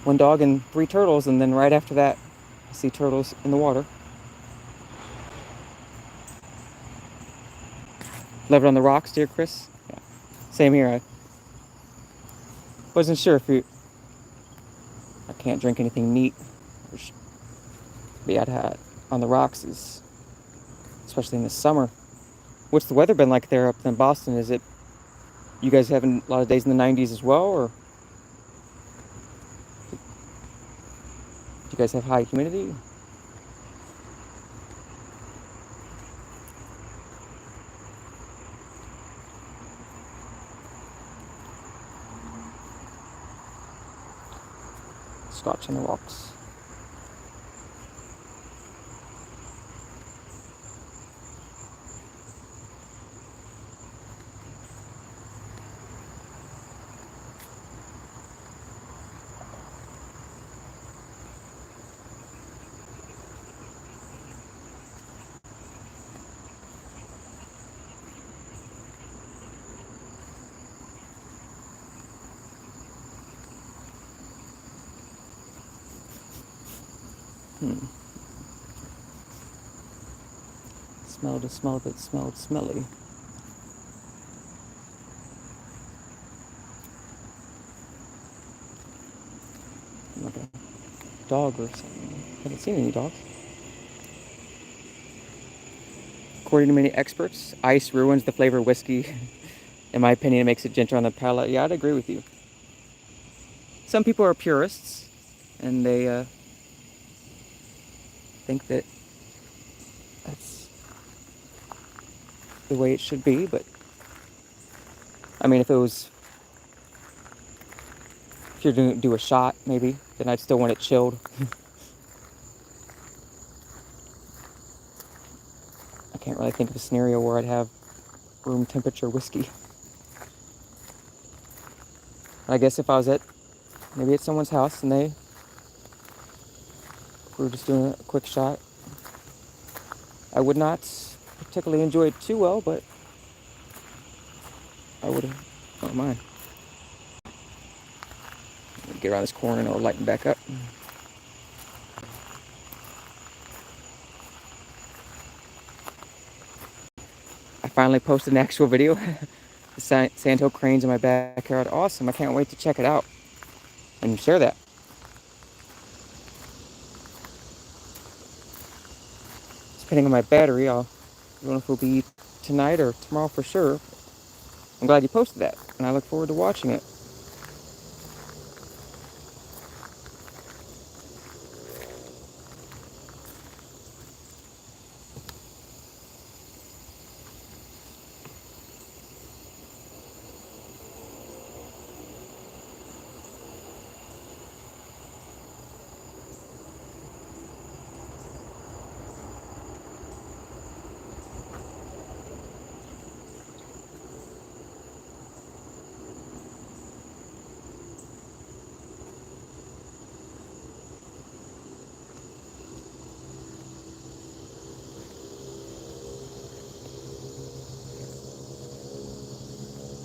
1 dog and 3 turtles, and then right after that, I see turtles in the water. Love it on the rocks, dear Chris. Yeah, same here. I wasn't sure if I can't drink anything neat, but yeah, on the rocks is, especially in the summer. What's the weather been like there up in Boston? Is it you guys having a lot of days in the 90s as well, or do you guys have high humidity? Scotch on the rocks. Smelled a smell that smelled smelly. Like a dog or something. Haven't seen any dogs. According to many experts, ice ruins the flavor of whiskey. In my opinion, it makes it gentler on the palate. Yeah, I'd agree with you. Some people are purists, and they think that that's the way it should be, but I mean, if you're going to do a shot, maybe, then I'd still want it chilled. I can't really think of a scenario where I'd have room temperature whiskey. I guess if I was maybe at someone's house and we were just doing a quick shot, I would not particularly enjoy it too well, but I don't mind. Get around this corner and it'll lighten back up. I finally posted an actual video. The sandhill cranes in my backyard. Awesome. I can't wait to check it out and share that. Depending on my battery, I don't know if it'll be tonight or tomorrow for sure. I'm glad you posted that, and I look forward to watching it.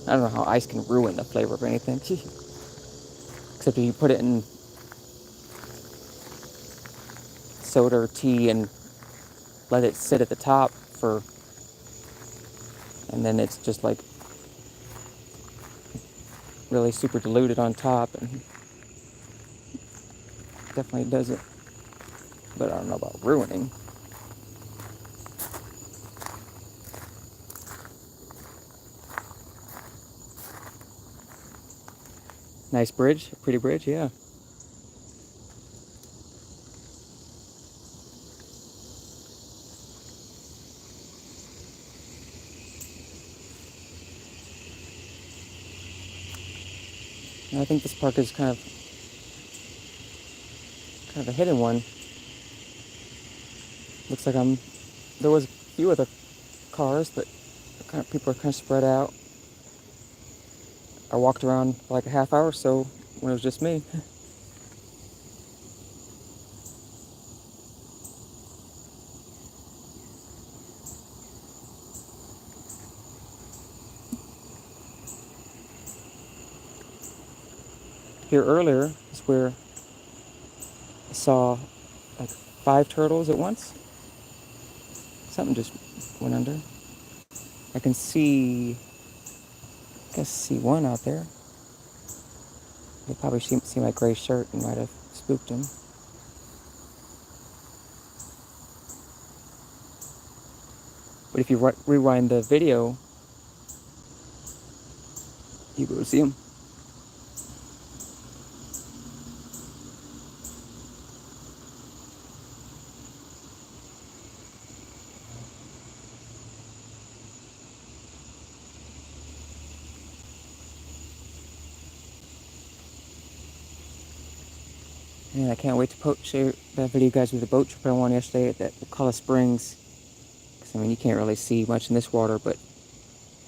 I don't know how ice can ruin the flavor of anything. Except if you put it in soda or tea and let it sit at the top and then it's just like really super diluted on top, and definitely does it. But I don't know about ruining. Nice bridge, pretty bridge, yeah. And I think this park is kind kind of a hidden one. Looks like there was a few other cars, but people are kind of spread out. I walked around for like a half hour or so when it was just me. Here earlier is where I saw like 5 turtles at once. Something just went under. I can see one out there. They probably see my gray shirt and might have spooked him. But if you rewind the video, you go see him. And I can't wait to share that video, guys, with the boat trip I went on yesterday at that Colorado Springs. Because, I mean, you can't really see much in this water, but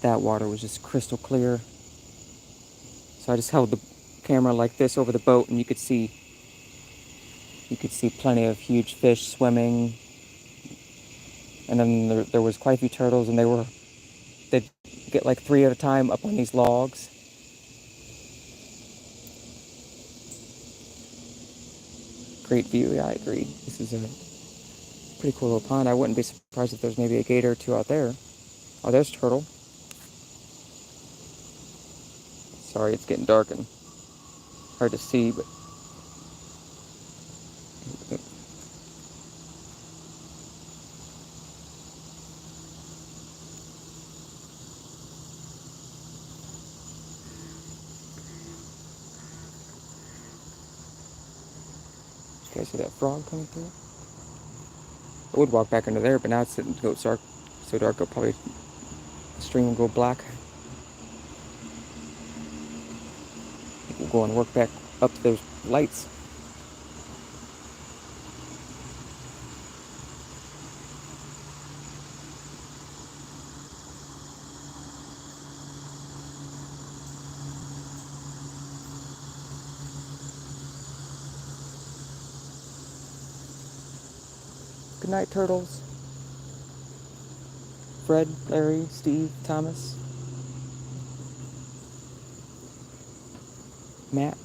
that water was just crystal clear. So I just held the camera like this over the boat, and you could see plenty of huge fish swimming. And then there was quite a few turtles, and they'd get like 3 at a time up on these logs. Great view, yeah, I agree. This is a pretty cool little pond. I wouldn't be surprised if there's maybe a gator or 2 out there. Oh, there's a turtle. Sorry, it's getting dark and hard to see, but you guys see that frog coming through? I would walk back into there, but now it's getting so dark, the stream will go black. We'll go and work back up to those lights. Good night, turtles. Fred, Larry, Steve, Thomas, Matt.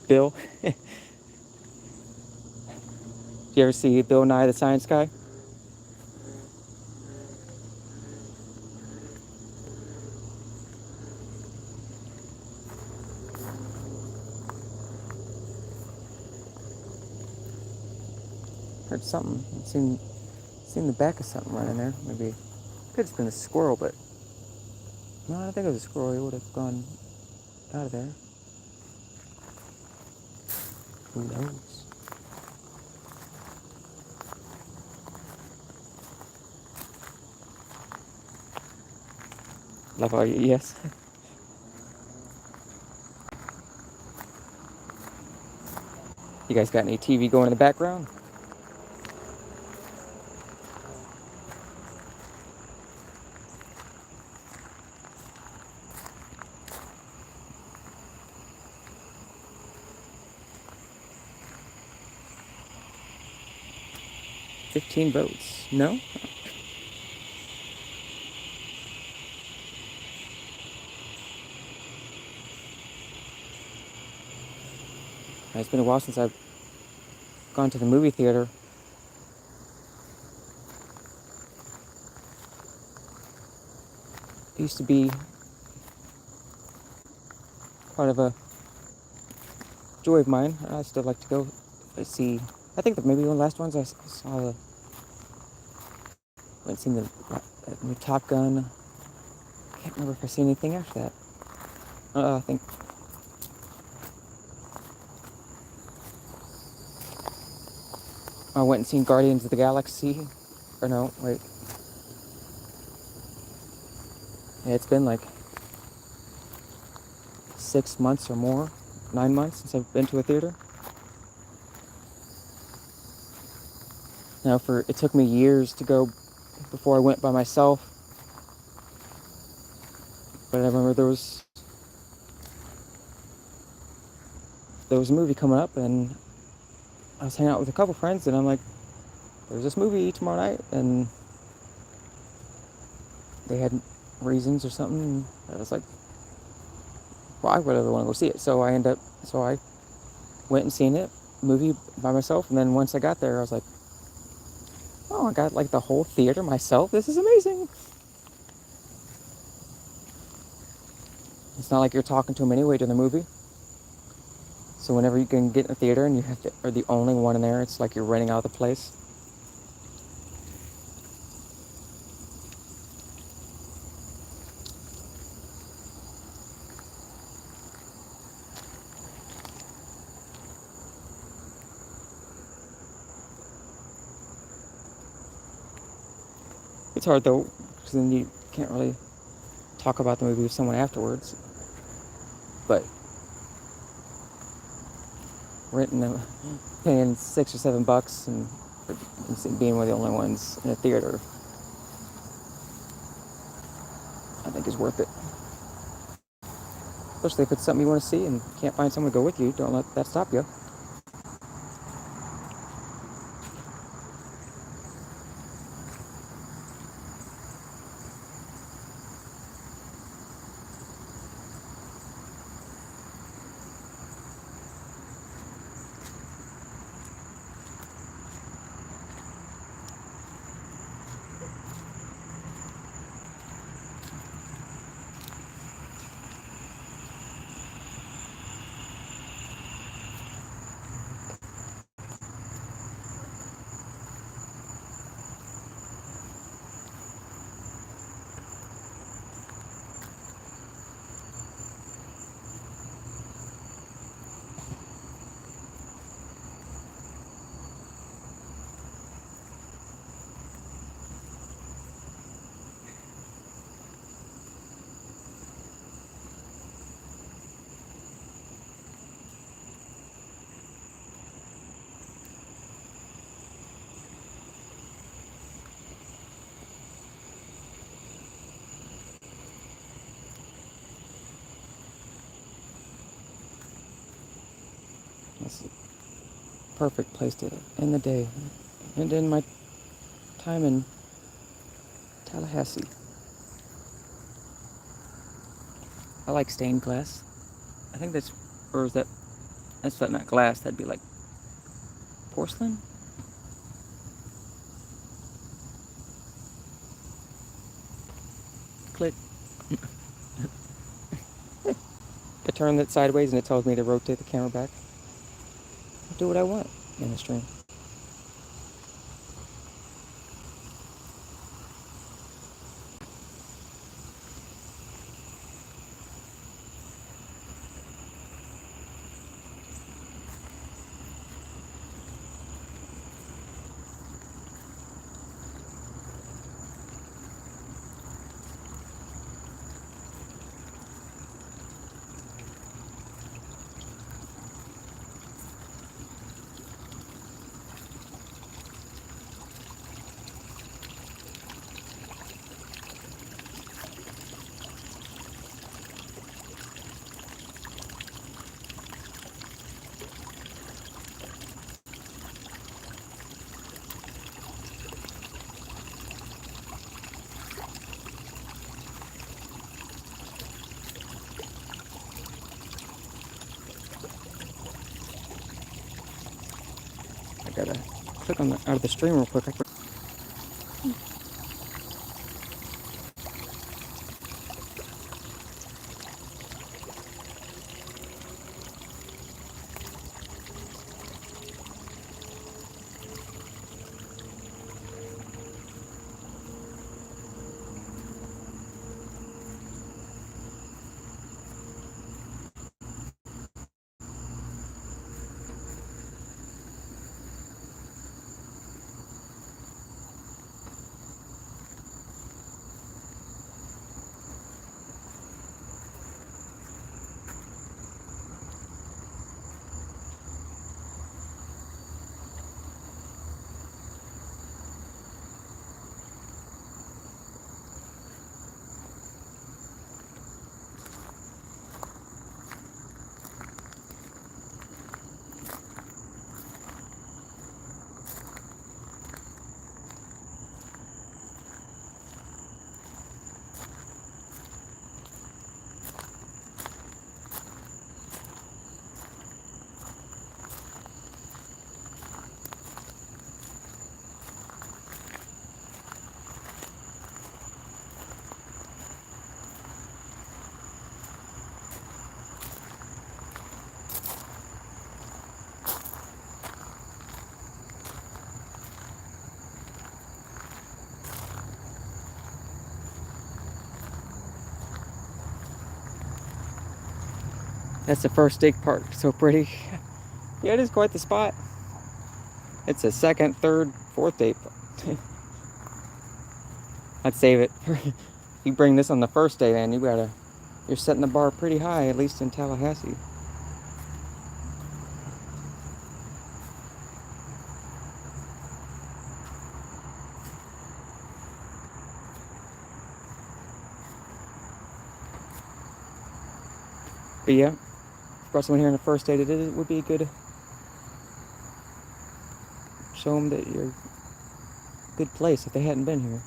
Bill. Did you ever see Bill Nye the Science Guy? Heard something. Seen the back of something running there. Maybe could have been a squirrel, but no, I don't think it was a squirrel. He would have gone out of there. Who knows? Love all you, yes. You guys got any TV going in the background? $15 votes. No? It's been a while since I've gone to the movie theater. It used to be part of a joy of mine. I still like to go see. I think that maybe one of the last ones I saw. I haven't seen the new Top Gun. I can't remember if I've seen anything after that. I think I went and seen Guardians of the Galaxy. Or no, wait. Yeah, it's been like 6 months or more, 9 months since I've been to a theater. Now, it took me years to go before I went by myself. But I remember there was a movie coming up, and I was hanging out with a couple friends, and I'm like, "There's this movie tomorrow night," and they had reasons or something. And I was like, "Well, I would ever want to go see it." So I went and seen it, movie by myself, and then once I got there, I was like, "Oh, I got like the whole theater myself. This is amazing." It's not like you're talking to them anyway during the movie. So whenever you can get in a theater and are the only one in there, it's like you're renting out the place. It's hard though, because then you can't really talk about the movie with someone afterwards. But paying $6 or $7 and being one of the only ones in a theater, I think is worth it. Especially if it's something you want to see and can't find someone to go with you, don't let that stop you. That's a perfect place to end the day. And in my time in Tallahasse. I like stained glass. I think that's not glass, that'd be like porcelain? Click. I turn it sideways and it tells me to rotate the camera back. I'll do what I want in the stream. I gotta click out of the stream real quick. That's the first dig park. So pretty. Yeah, it is quite the spot. It's a second, third, fourth date. I'd save it. You bring this on the first day, man. You're setting the bar pretty high, at least in Tallahassee. But yeah, if you brought someone here on the first date, it would be good. Show them that you're a good place if they hadn't been here.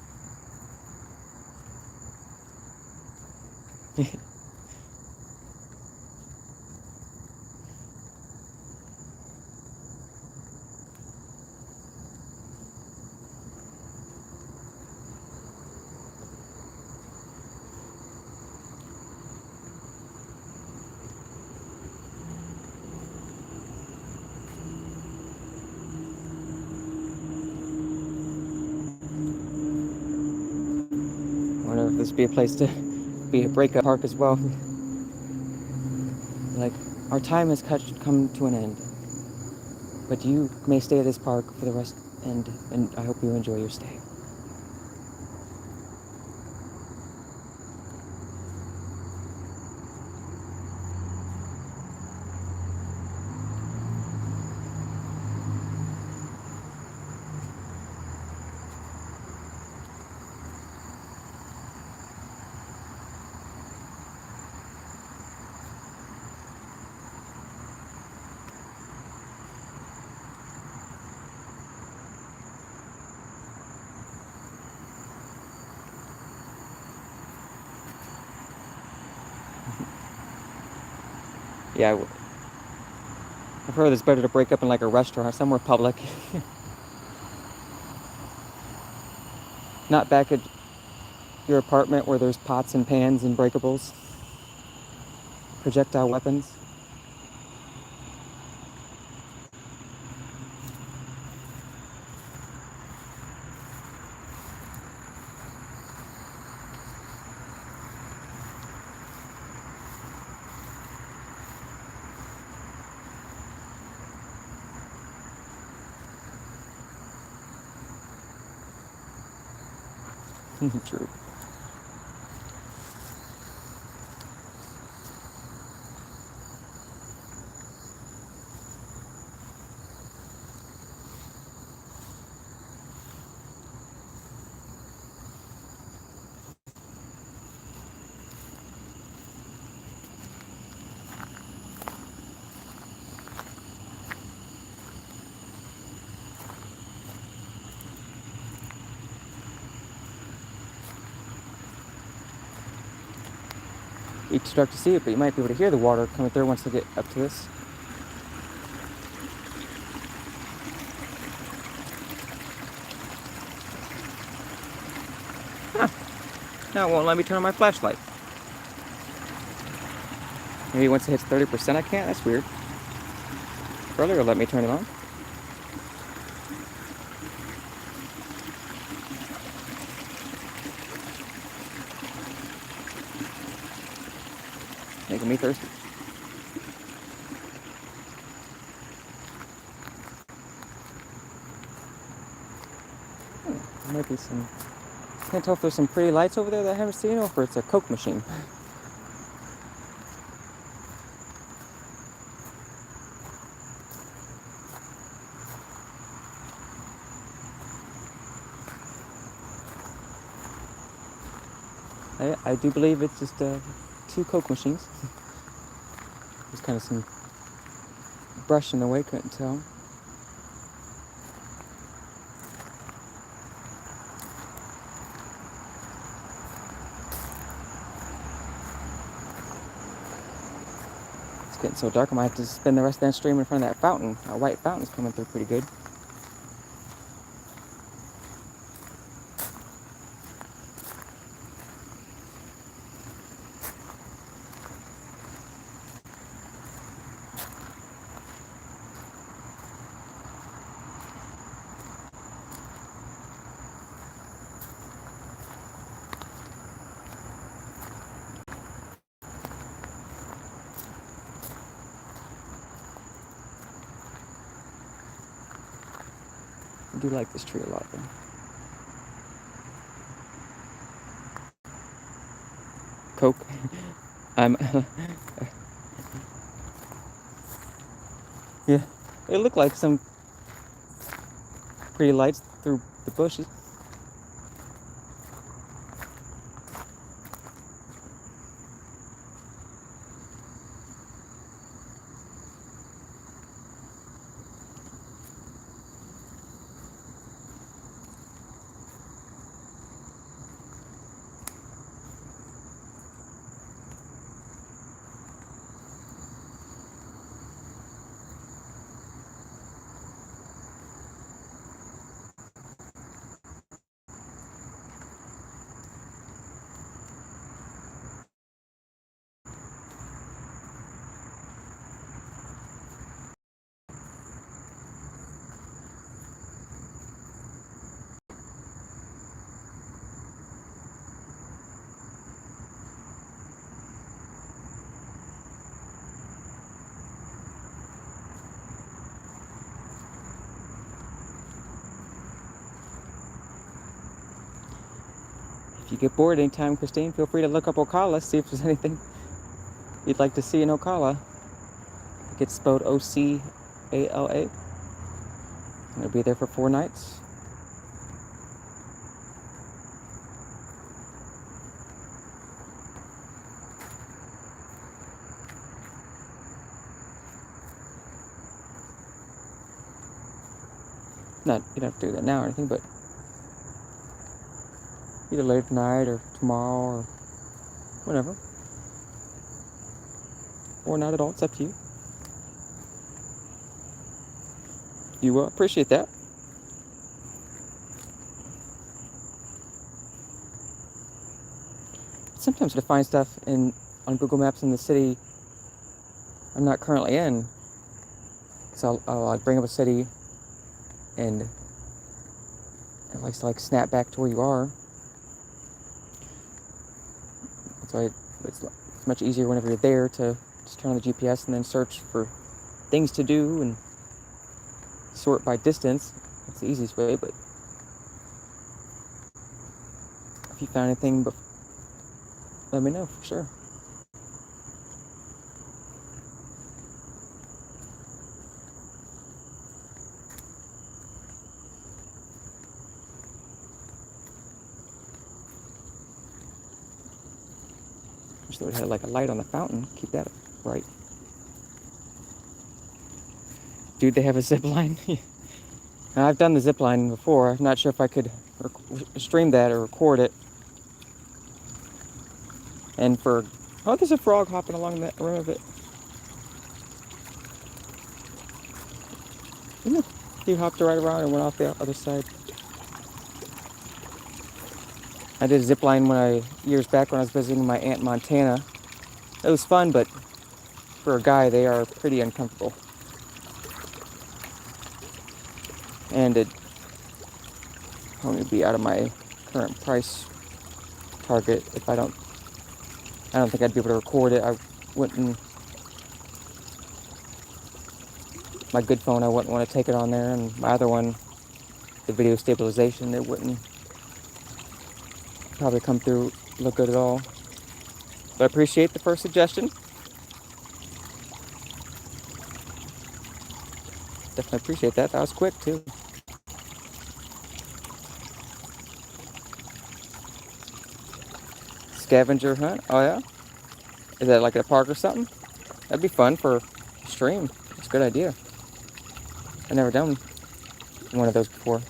I wonder if this would be a place to be a breakup park as well. Like, our time has come to an end, but you may stay at this park for the rest, and I hope you enjoy your stay. Yeah, I've heard it's better to break up in like a restaurant, somewhere public. Not back at your apartment where there's pots and pans and breakables, projectile weapons. True. You can start to see it, but you might be able to hear the water coming through once they get up to this. Huh. Now it won't let me turn on my flashlight. Maybe once it hits 30% I can't? That's weird. Earlier it let me turn it on. Making me thirsty. There might be some... Can't tell if there's some pretty lights over there that I haven't seen, or if it's a Coke machine. I do believe it's just two Coke machines. There's kind of some brush in the way, couldn't tell. It's getting so dark I might have to spend the rest of that stream in front of that fountain. A white fountain's coming through pretty good. I do like this tree a lot, though. Coke. I'm. Yeah, it looked like some pretty lights through the bushes. If you get bored anytime, Christine, feel free to look up Ocala, see if there's anything you'd like to see in Ocala. It gets spelled Ocala. I'm gonna be there for 4 nights. Not, you don't have to do that now or anything, but either later tonight or tomorrow or whatever. Or not at all, it's up to you. You will appreciate that. Sometimes to find stuff on Google Maps in the city I'm not currently in, so I'll bring up a city and it likes to snap back to where you are. That's why it's much easier whenever you're there to just turn on the GPS and then search for things to do and sort by distance. That's the easiest way, but if you found anything, let me know for sure. Wish they would have had a light on the fountain, keep that bright. Dude, they have a zip line. Now, I've done the zip line before. I'm not sure if I could stream that or record it. And oh, there's a frog hopping along the rim of it. Yeah, he hopped right around and went off the other side. I did a zip line years back when I was visiting my aunt in Montana. It was fun, but for a guy, they are pretty uncomfortable. And it probably be out of my current price target if I don't think I'd be able to record it. My good phone, I wouldn't want to take it on there, and my other one, the video stabilization, it wouldn't probably come through look good at all. But I appreciate the first suggestion. Definitely appreciate that. That was quick too. Scavenger hunt? Oh yeah? Is that like at a park or something? That'd be fun for a stream. It's a good idea. I've never done one of those before.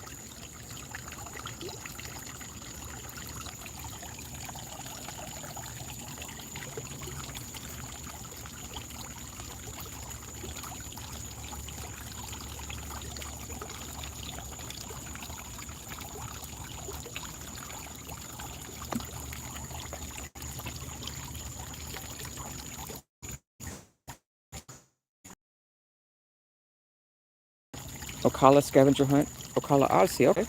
Ocala scavenger hunt. Ocala Odyssey. Okay.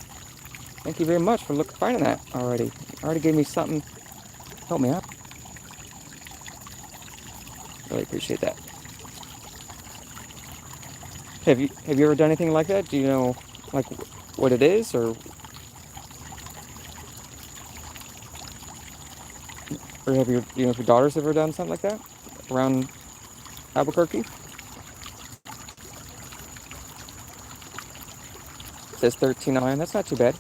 Thank you very much for finding that already. Already gave me something to help me out. Really appreciate that. Have you ever done anything like that? Do you know what it is, or have your daughters ever done something like that around Albuquerque? It says 1309. That's not too bad,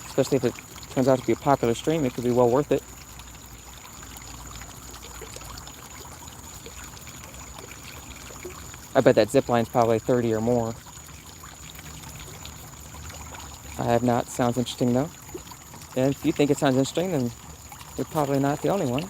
especially if it turns out to be a popular stream. It could be well worth it. I bet that zip line's probably 30 or more. I have not. Sounds interesting though. And if you think it sounds interesting, then you're probably not the only one.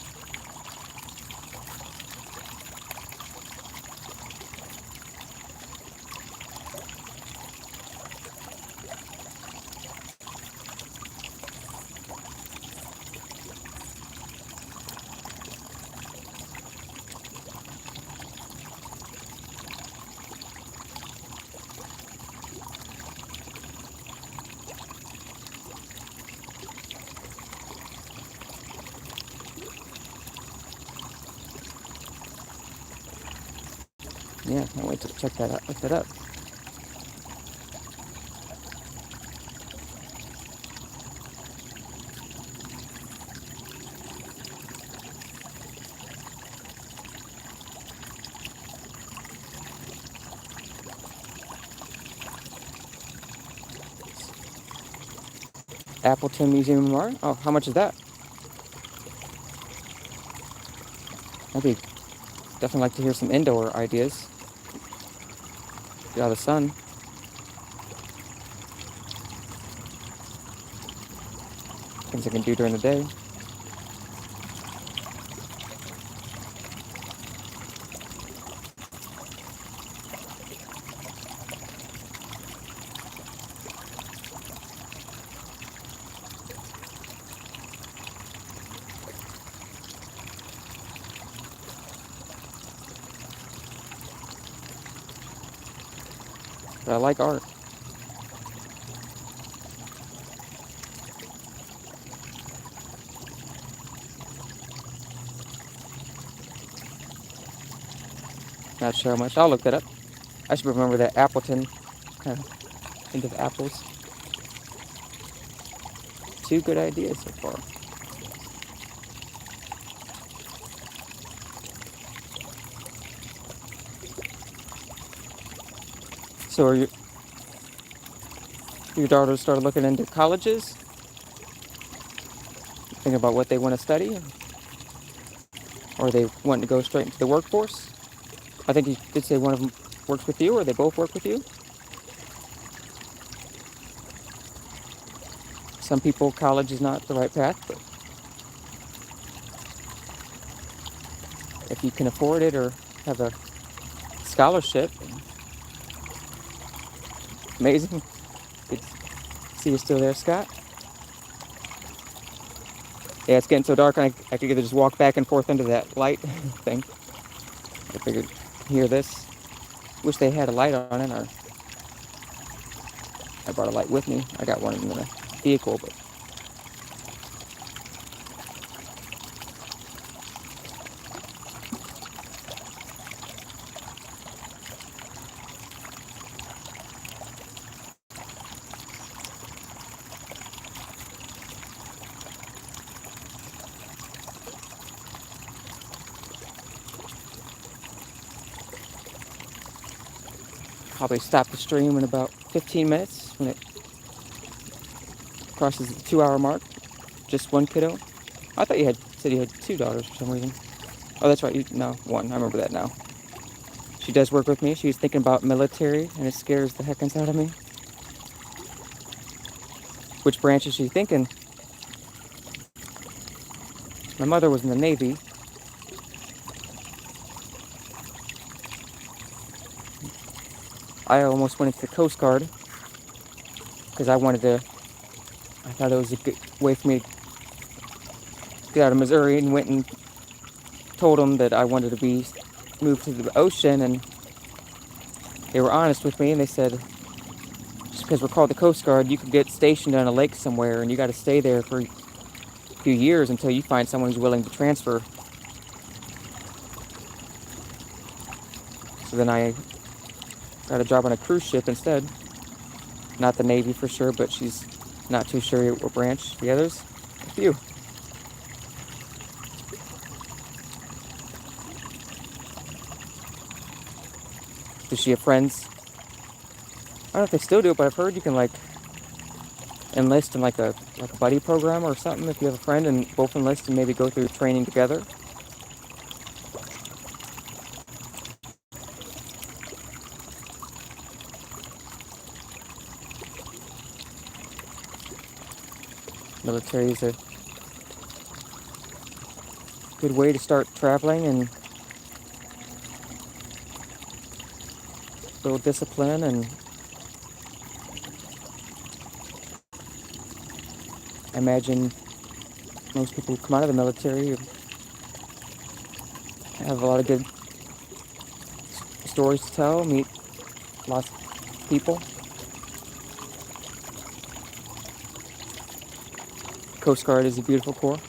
Yeah, can't wait to check that out. Look that up. Appleton Museum of Art. Oh, how much is that? I'd be definitely like to hear some indoor ideas. Get out of the sun. Things I can do during the day. But I like art. Not sure how much. I'll look that up. I should remember that Appleton. Kind of think of apples. Two good ideas so far. So are your daughters started looking into colleges? Thinking about what they want to study? Or they want to go straight into the workforce? I think you did say one of them works with you, or they both work with you. Some people, college is not the right path, but if you can afford it or have a scholarship, amazing. Good to see you still there, Scott. Yeah, it's getting so dark, I could either just walk back and forth into that light thing. I figured, hear this. Wish they had a light on it, or I brought a light with me. I got one in the vehicle, but probably stop the stream in about 15 minutes when it crosses the 2-hour mark. Just one kiddo. I thought you said you had two daughters for some reason. Oh, that's right. No, one. I remember that now. She does work with me. She was thinking about military, and it scares the heckins out of me. Which branch is she thinking? My mother was in the Navy. I almost went into the Coast Guard because I thought it was a good way for me to get out of Missouri, and went and told them that I wanted to be moved to the ocean, and they were honest with me, and they said, just because we're called the Coast Guard, you could get stationed on a lake somewhere, and you got to stay there for a few years until you find someone who's willing to transfer. So then I got a job on a cruise ship instead. Not the Navy for sure, but she's not too sure what branch. Yeah, there's a few. Does she have friends? I don't know if they still do it, but I've heard you can like enlist in like a buddy program or something if you have a friend and both enlist and maybe go through training together. Military is a good way to start traveling and build discipline, and I imagine most people who come out of the military have a lot of good stories to tell, meet lots of people. Coast Guard is a beautiful corps.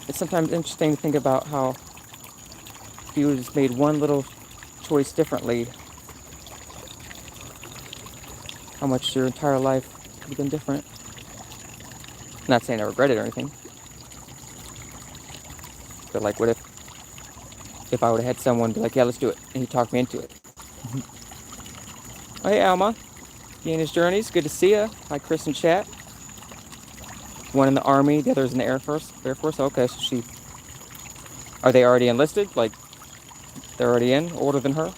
It's sometimes interesting to think about how if you just made one little choice differently, how much your entire life could have been different. Not saying I regret it or anything, but like, what if I would have had someone be like, yeah, let's do it, and he talked me into it. Oh, hey, Alma. He and his journeys. Good to see you. Hi, Chris and chat. One in the Army, the other's in the Air Force. Okay, so are they already enlisted? Like, they're already in, older than her?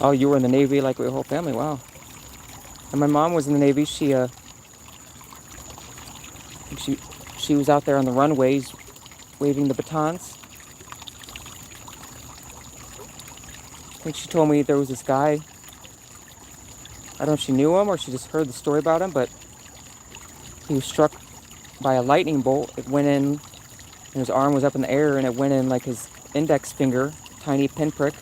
Oh, you were in the Navy like your whole family. Wow. And my mom was in the Navy. She was out there on the runways waving the batons. I think she told me there was this guy. I don't know if she knew him or she just heard the story about him, but he was struck by a lightning bolt. It went in, and his arm was up in the air, and it went in like his index finger, tiny pinprick.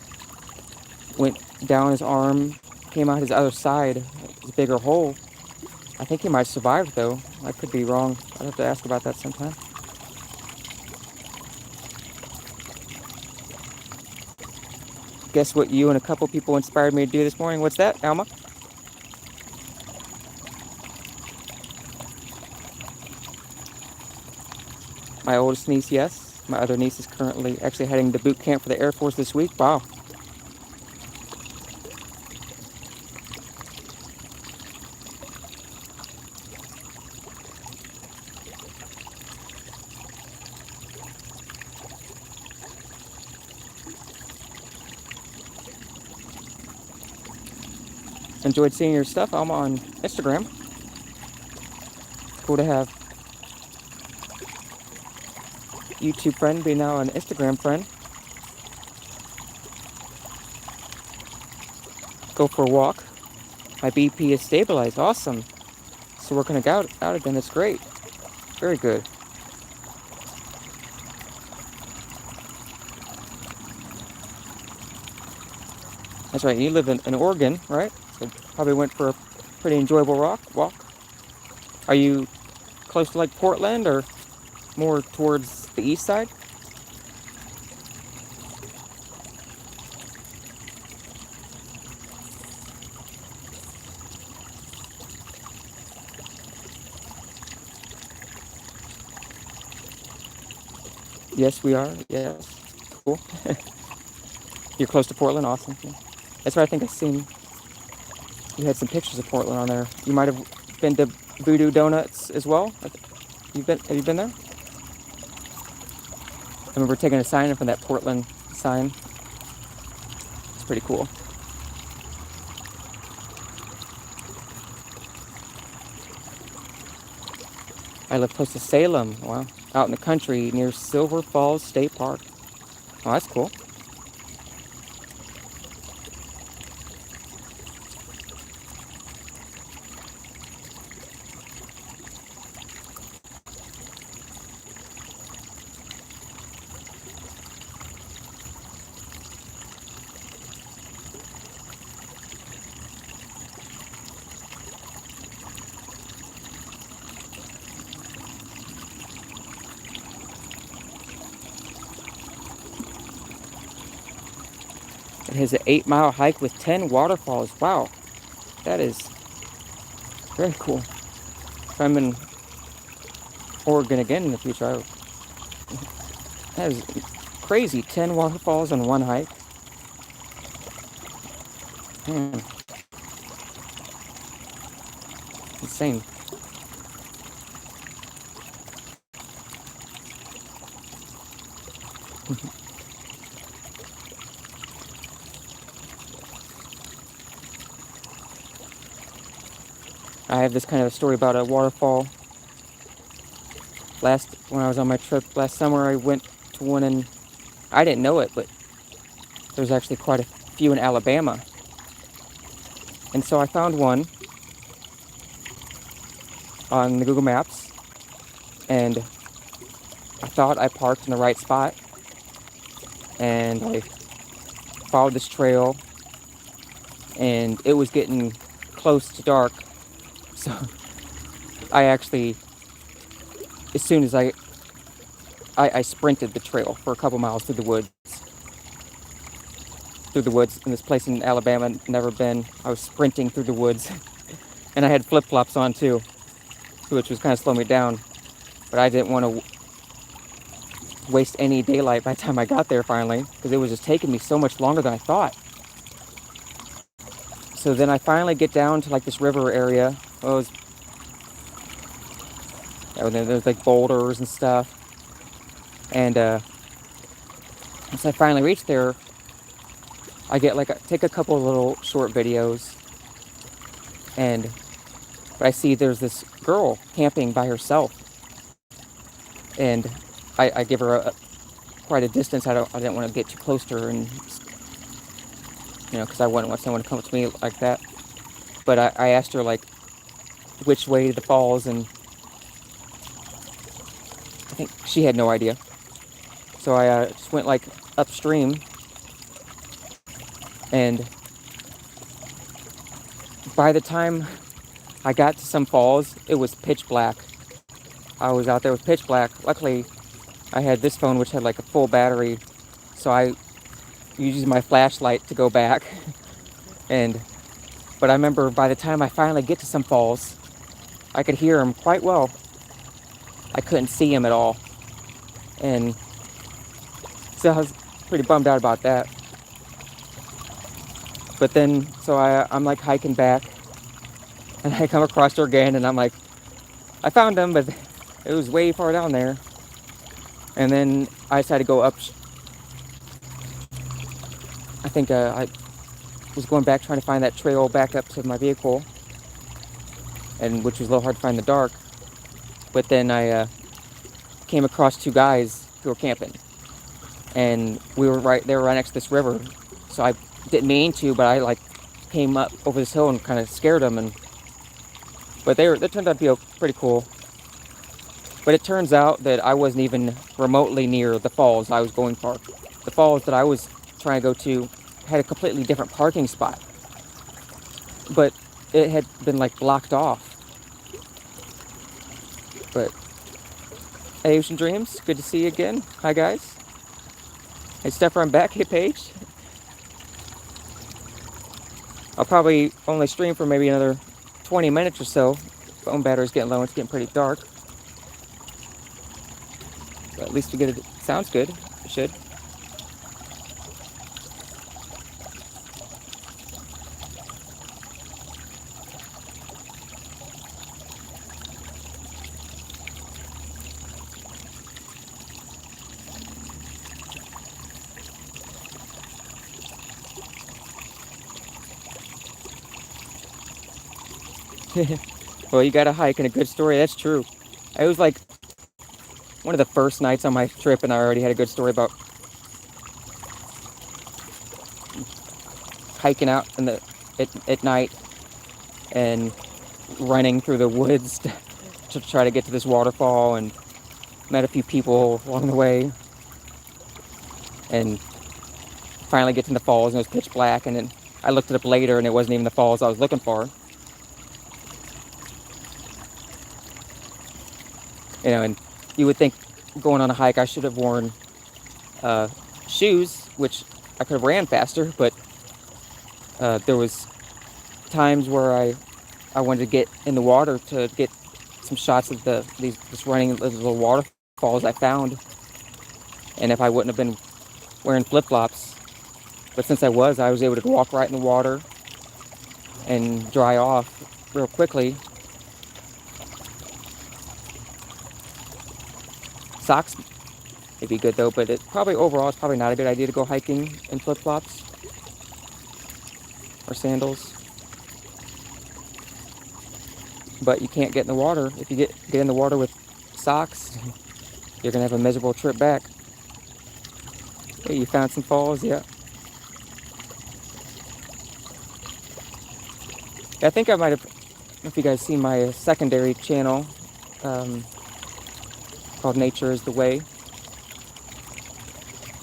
Went down his arm, came out his other side, his bigger hole. I think he might have survived, though. I could be wrong. I'd have to ask about that sometime. Guess what you and a couple people inspired me to do this morning? What's that, Alma? My oldest niece, yes. My other niece is currently actually heading to boot camp for the Air Force this week. Wow. Enjoyed seeing your stuff, Alma, on Instagram. Cool to have YouTube friend be now an Instagram friend. Go for a walk. My BP is stabilized. Awesome. So working it out again. That's great. Very good. That's right. You live in Oregon, right? So probably went for a pretty enjoyable walk. Are you close to like Portland or more towards the east side? Yes, we are. Yes. Cool. You're close to Portland? Awesome. Yeah. That's right. I think I've seen you had some pictures of Portland on there. You might have been to Voodoo Donuts as well. Have you been there? I remember taking a sign from that Portland sign. It's pretty cool. I live close to Salem. Wow. Out in the country near Silver Falls State Park. Oh, that's cool. It has an 8-mile hike with 10 waterfalls. Wow, that is very cool. If I'm in Oregon again in the future, that is crazy. 10 waterfalls on one hike. Insane. I have this kind of a story about a waterfall. When I was on my trip last summer, I went to one, and I didn't know it, but there's actually quite a few in Alabama. And so I found one on the Google Maps, and I thought I parked in the right spot, and I followed this trail, and it was getting close to dark. So I actually, as soon as I sprinted the trail for a couple miles through the woods. In this place in Alabama I'd never been. I was sprinting through the woods. And I had flip-flops on too, which was kind of slowing me down. But I didn't want to waste any daylight by the time I got there finally, because it was just taking me so much longer than I thought. So then I finally get down to like this river area. Well, there's like boulders and stuff. And once I finally reach there, I get take a couple of little short videos, but I see there's this girl camping by herself, and I give her quite a distance. I didn't want to get too close to her, and because I wouldn't want someone to come up to me like that. But I asked her like which way to the falls, and I think she had no idea. So I just went like upstream, and by the time I got to some falls, it was pitch black. I was out there with pitch black. Luckily, I had this phone which had like a full battery, so I used my flashlight to go back. But I remember by the time I finally get to some falls, I could hear them quite well. I couldn't see them at all. And so I was pretty bummed out about that. But then, so I'm like hiking back, and I come across her again, and I'm like, I found them, but it was way far down there. And then I decided to go up. I think I was going back trying to find that trail back up to my vehicle, and which was a little hard to find in the dark. But then I came across two guys who were camping, and they were right next to this river. So I didn't mean to, but I like came up over this hill and kind of scared them. But they turned out to be pretty cool. But it turns out that I wasn't even remotely near the falls I was going for. The falls that I was trying to go to had a completely different parking spot, but it had been like blocked off. But hey, Ocean Dreams, good to see you again. Hi guys. Hey Steph, I'm back. Hey Paige. I'll probably only stream for maybe another 20 minutes or so. Phone battery's getting low. It's getting pretty dark. But at least we get it. Sounds good. It should. Well, you got a hike and a good story. That's true. It was like one of the first nights on my trip, and I already had a good story about hiking out at night and running through the woods to try to get to this waterfall, and met a few people along the way, and finally get to the falls, and it was pitch black. And then I looked it up later, and it wasn't even the falls I was looking for. And you would think going on a hike I should have worn shoes, which I could have ran faster, but there was times where I wanted to get in the water to get some shots of these just running little waterfalls I found. And if I wouldn't have been wearing flip-flops, but since I was able to walk right in the water and dry off real quickly. Socks may be good though, but overall it's probably not a good idea to go hiking in flip-flops or sandals. But you can't get in the water. If you get in the water with socks, you're gonna have a miserable trip back. Hey, you found some falls, yeah. I think I might have, I don't know if you guys seen my secondary channel called Nature is the Way.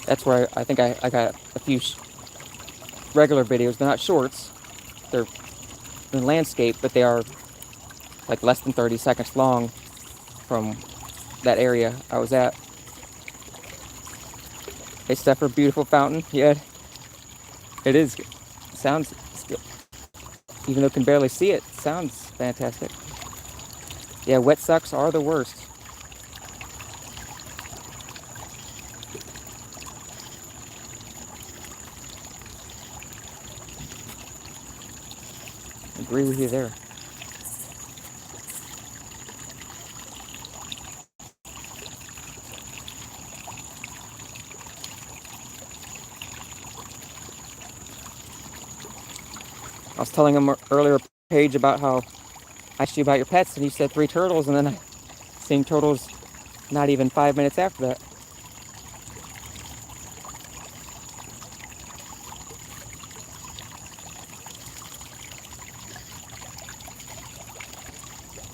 That's where I think I got a few regular videos. They're not shorts. They're in landscape, but they are like less than 30 seconds long from that area I was at. Hey, Steph, beautiful fountain. Yeah, it is. It sounds, even though I can barely see it, sounds fantastic. Yeah, wet socks are the worst. I agree with you there. I was telling him earlier, Paige, about how I asked you about your pets, and you said 3 turtles, and then I seen turtles not even 5 minutes after that.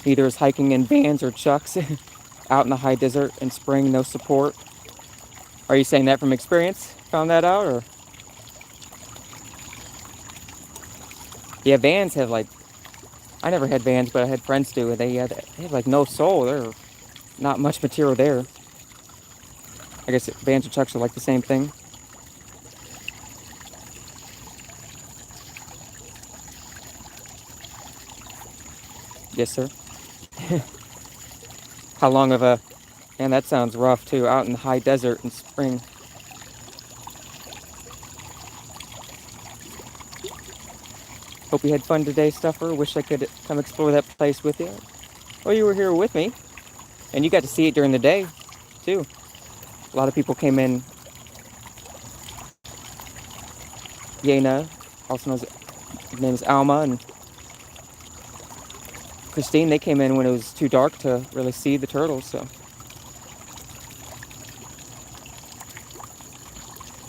Either is hiking in vans or chucks out in the high desert in spring, no support. Are you saying that from experience? Found that out, or? Yeah, vans have like, I never had vans, but I had friends do, and they have like no soul. There's not much material there. I guess vans and chucks are like the same thing. Yes, sir. How long of a, man, that sounds rough too, out in the high desert in spring. Hope you had fun today, Stuffer. Wish I could come explore that place with you. Well, you were here with me, and you got to see it during the day, too. A lot of people came in. Yena, also known as, his name is Alma, and Christine, they came in when it was too dark to really see the turtles, so.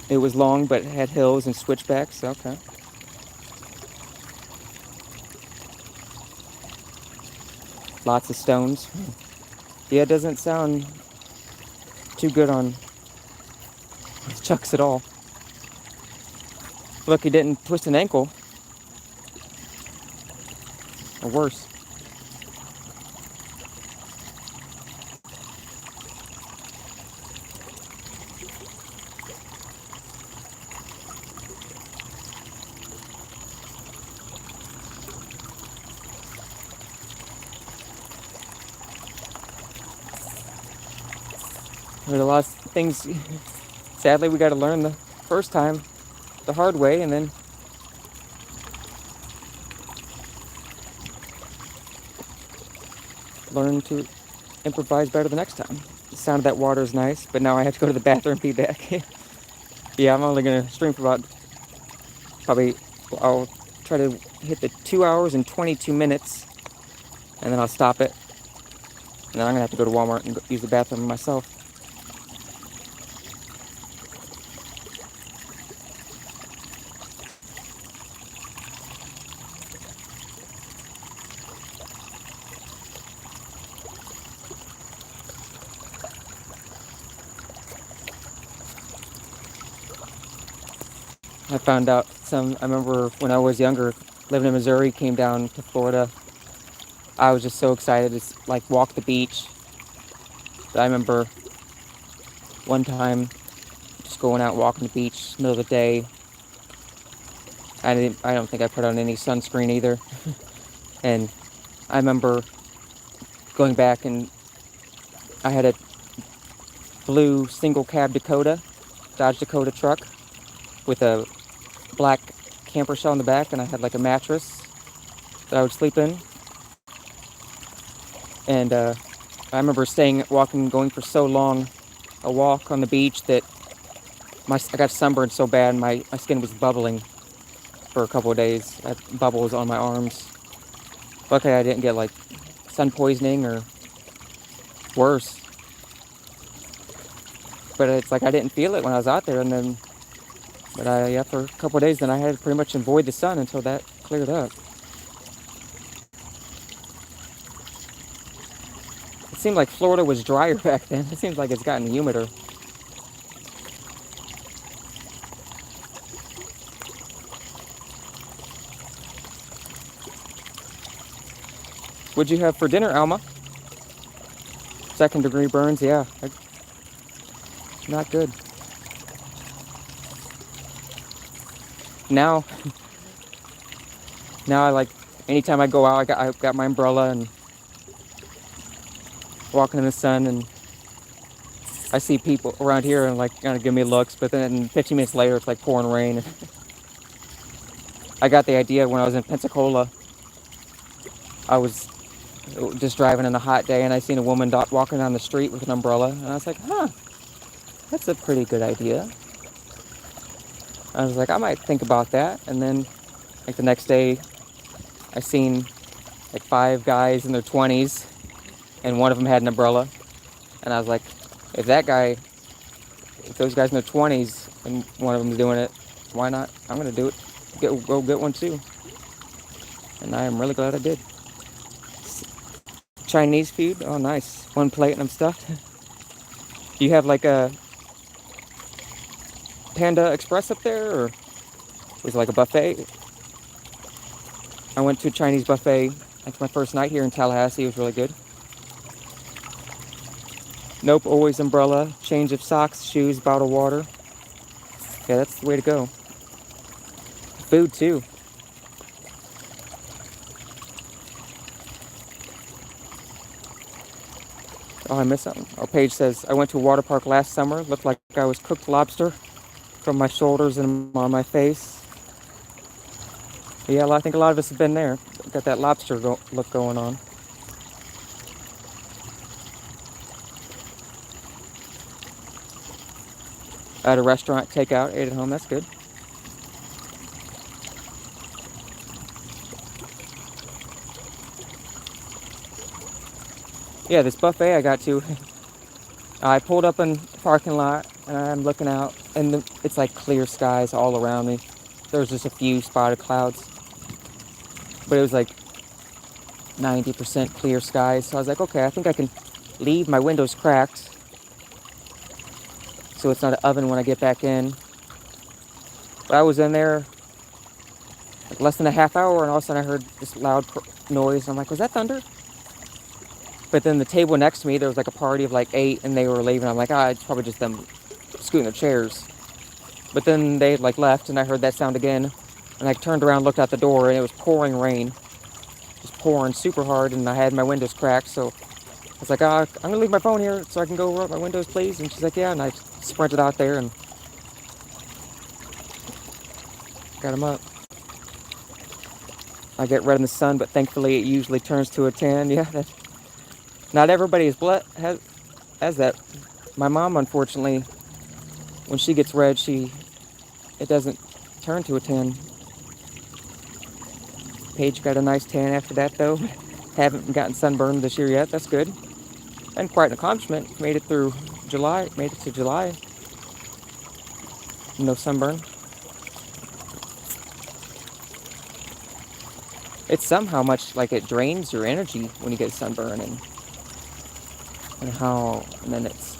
It was long, but it had hills and switchbacks, okay. Lots of stones. Yeah, it doesn't sound too good on chucks at all. Look, he didn't twist an ankle. Or worse. There's a lot of things, sadly, we got to learn the first time the hard way, and then learn to improvise better the next time. The sound of that water is nice, but now I have to go to the bathroom and be back. Yeah, I'm only going to stream for about, probably, I'll try to hit the 2 hours and 22 minutes, and then I'll stop it. And then I'm going to have to go to Walmart and use the bathroom myself. I found out I remember when I was younger, living in Missouri, came down to Florida. I was just so excited to like walk the beach. I remember one time just going out walking the beach, middle of the day. I don't think I put on any sunscreen either. And I remember going back, and I had a blue single cab Dodge Dakota truck with a black camper shell in the back, and I had like a mattress that I would sleep in. And I remember going for so long, a walk on the beach, that I got sunburned so bad, my skin was bubbling for a couple of days. I had bubbles on my arms. Luckily, I didn't get like sun poisoning or worse. But it's like I didn't feel it when I was out there, but after a couple of days, then I had to pretty much avoid the sun until that cleared up. It seemed like Florida was drier back then. It seems like it's gotten humider. What'd you have for dinner, Alma? Second-degree burns, yeah. Not good. Now I like, anytime I go out, I got my umbrella and walking in the sun, and I see people around here and like kind of give me looks, but then 15 minutes later it's like pouring rain. I got the idea when I was in Pensacola. I was just driving on a hot day, and I seen a woman walking down the street with an umbrella, and I was like, that's a pretty good idea. I was like, I might think about that. And then like the next day I seen like 5 guys in their 20s, and one of them had an umbrella, and I was like, if those guys in their 20s and one of them's doing it, why not? I'm gonna do it. Go get one too. And I am really glad I did. Chinese food, oh nice. 1 plate and I'm stuffed. Do you have like a Panda Express up there, or was it like a buffet? I went to a Chinese buffet. That's my first night here in Tallahassee. It was really good. Nope, always umbrella, change of socks, shoes, bottle of water. Yeah, that's the way to go. Food too. Oh, I missed something. Oh, Paige says, I went to a water park last summer. Looked like I was cooked lobster from my shoulders and on my face. Yeah, I think a lot of us have been there. Got that lobster look going on. At a restaurant, takeout, ate at home. That's good. Yeah, this buffet I got to, I pulled up in the parking lot, and I'm looking out, and it's like clear skies all around me. There's just a few spotted clouds, but it was like 90% clear skies. So I was like, okay, I think I can leave my windows cracked so it's not an oven when I get back in. But I was in there like less than a half hour, and all of a sudden I heard this loud noise. I'm like, was that thunder? But then the table next to me, there was like a party of like 8, and they were leaving. I'm like, it's probably just them scooting their chairs. But then they like left, and I heard that sound again. And I turned around, looked out the door, and it was pouring rain. Just pouring super hard, and I had my windows cracked. So I was like, I'm going to leave my phone here so I can go roll up my windows, please. And she's like, yeah. And I sprinted out there and got them up. I get red in the sun, but thankfully it usually turns to a tan. Yeah, not everybody has that. My mom, unfortunately, when she gets red, it doesn't turn to a tan. Paige got a nice tan after that, though. Haven't gotten sunburned this year yet. That's good. And quite an accomplishment. Made it to July. No sunburn. It's somehow much like it drains your energy when you get sunburn, and then it's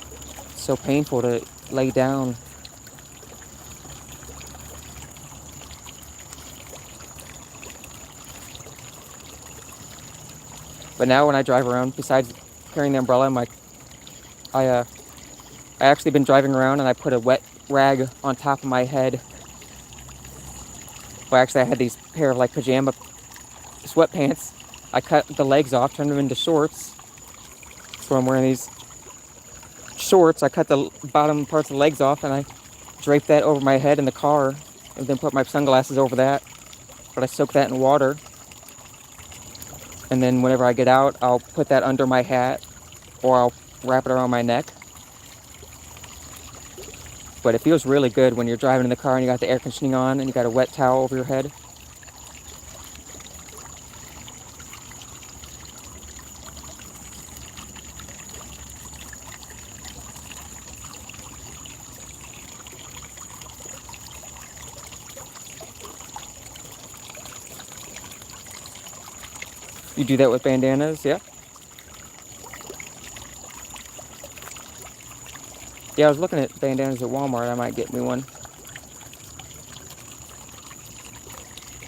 so painful to lay down. But now when I drive around, besides carrying the umbrella, I actually been driving around, and I put a wet rag on top of my head. Well, actually, I had these pair of like pajama sweatpants. I cut the legs off, turned them into shorts. So I'm wearing these shorts. I cut the bottom parts of the legs off and I draped that over my head in the car and then put my sunglasses over that. But I soak that in water. And then whenever I get out, I'll put that under my hat or I'll wrap it around my neck. But it feels really good when you're driving in the car and you got the air conditioning on and you got a wet towel over your head. You do that with bandanas, yeah? Yeah, I was looking at bandanas at Walmart. I might get me one.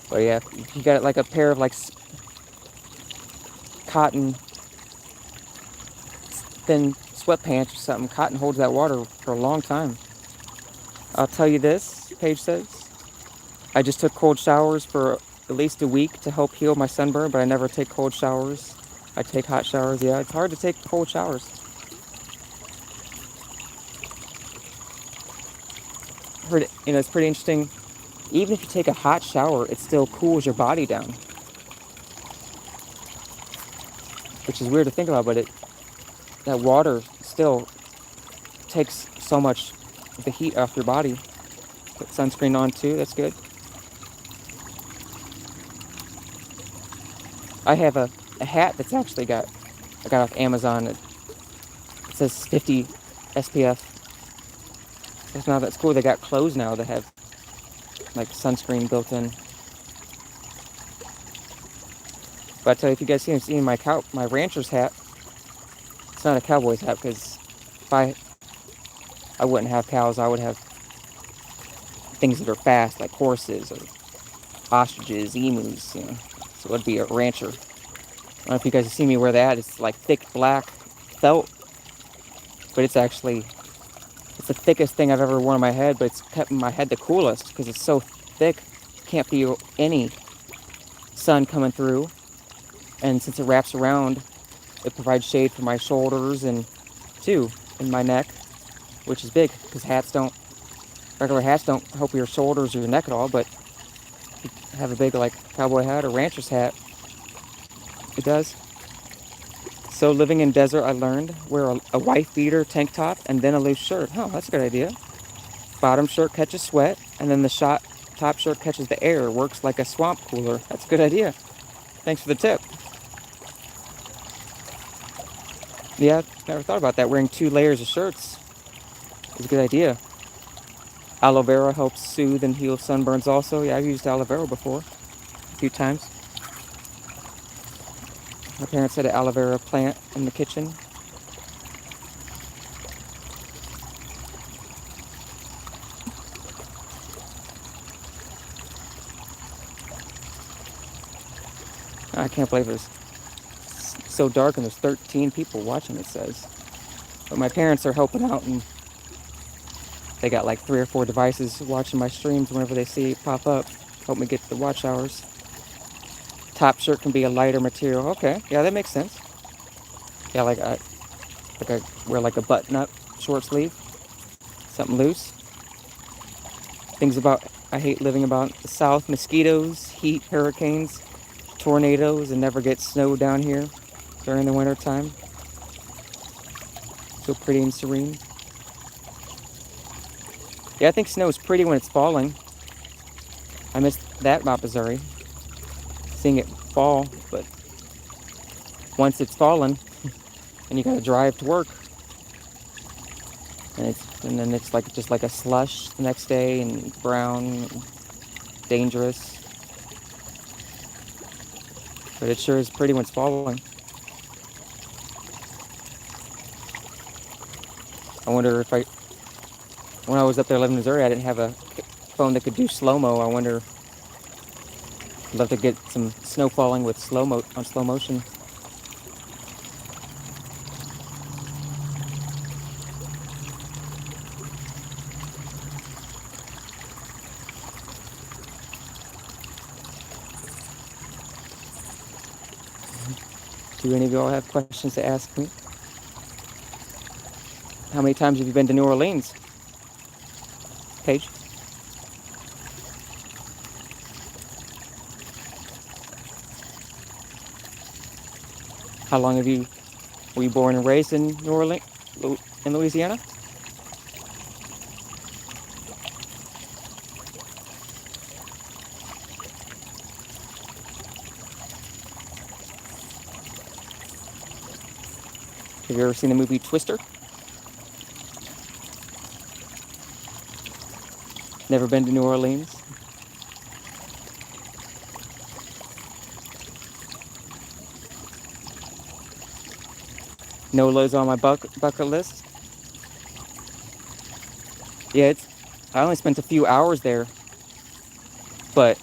But yeah, if you got like a pair of like cotton thin sweatpants or something, cotton holds that water for a long time. I'll tell you this, Paige says. I just took cold showers for at least a week to help heal my sunburn, but I never take cold showers. I take hot showers. Yeah, it's hard to take cold showers. Heard it, it's pretty interesting. Even if you take a hot shower, it still cools your body down. Which is weird to think about, but that water still takes so much of the heat off your body. Put sunscreen on too, that's good. I have a hat that's actually I got off Amazon. It says 50 SPF. Now that's cool. They got clothes now that have like sunscreen built in. But I tell you, if you guys see my rancher's hat, it's not a cowboy's hat because if I wouldn't have cows, I would have things that are fast like horses or ostriches, emus, So it would be a rancher. I don't know if you guys have seen me wear that. It's like thick black felt, but it's the thickest thing I've ever worn on my head, but it's kept my head the coolest because it's so thick, can't feel any sun coming through. And since it wraps around, it provides shade for my shoulders and my neck, which is big because regular hats don't help your shoulders or your neck at all, but if you have a big like cowboy hat or rancher's hat, it does. So living in desert, I learned wear a wife beater tank top and then a loose shirt. Oh, that's a good idea. Bottom shirt catches sweat, and then the top shirt catches the air. Works like a swamp cooler. That's a good idea. Thanks for the tip. Yeah, never thought about that. Wearing 2 layers of shirts is a good idea. Aloe vera helps soothe and heal sunburns also. Yeah, I've used aloe vera before a few times. My parents had an aloe vera plant in the kitchen. I can't believe it's so dark and there's 13 people watching, it says. But my parents are helping out and they got like 3 or 4 devices watching my streams whenever they see it pop up. Help me get the watch hours. Top shirt can be a lighter material. Okay, yeah, that makes sense. Yeah, like I wear like a button-up short sleeve, something loose. Things I hate living about the South: mosquitoes, heat, hurricanes, tornadoes, and never get snow down here during the winter time. So pretty and serene. Yeah, I think snow is pretty when it's falling. I miss that about Missouri, seeing it fall, but once it's fallen, and you gotta drive to work, and then it's like just like a slush the next day and brown, and dangerous. But it sure is pretty when it's falling. I wonder if when I was up there living in Missouri, I didn't have a phone that could do slow-mo. I wonder, I'd love to get some snow falling with slow motion. Do any of y'all have questions to ask me? How many times have you been to New Orleans? Paige? How long were you born and raised in New Orleans, in Louisiana? Have you ever seen the movie Twister? Never been to New Orleans? NOLA's on my bucket list. Yeah, I only spent a few hours there, but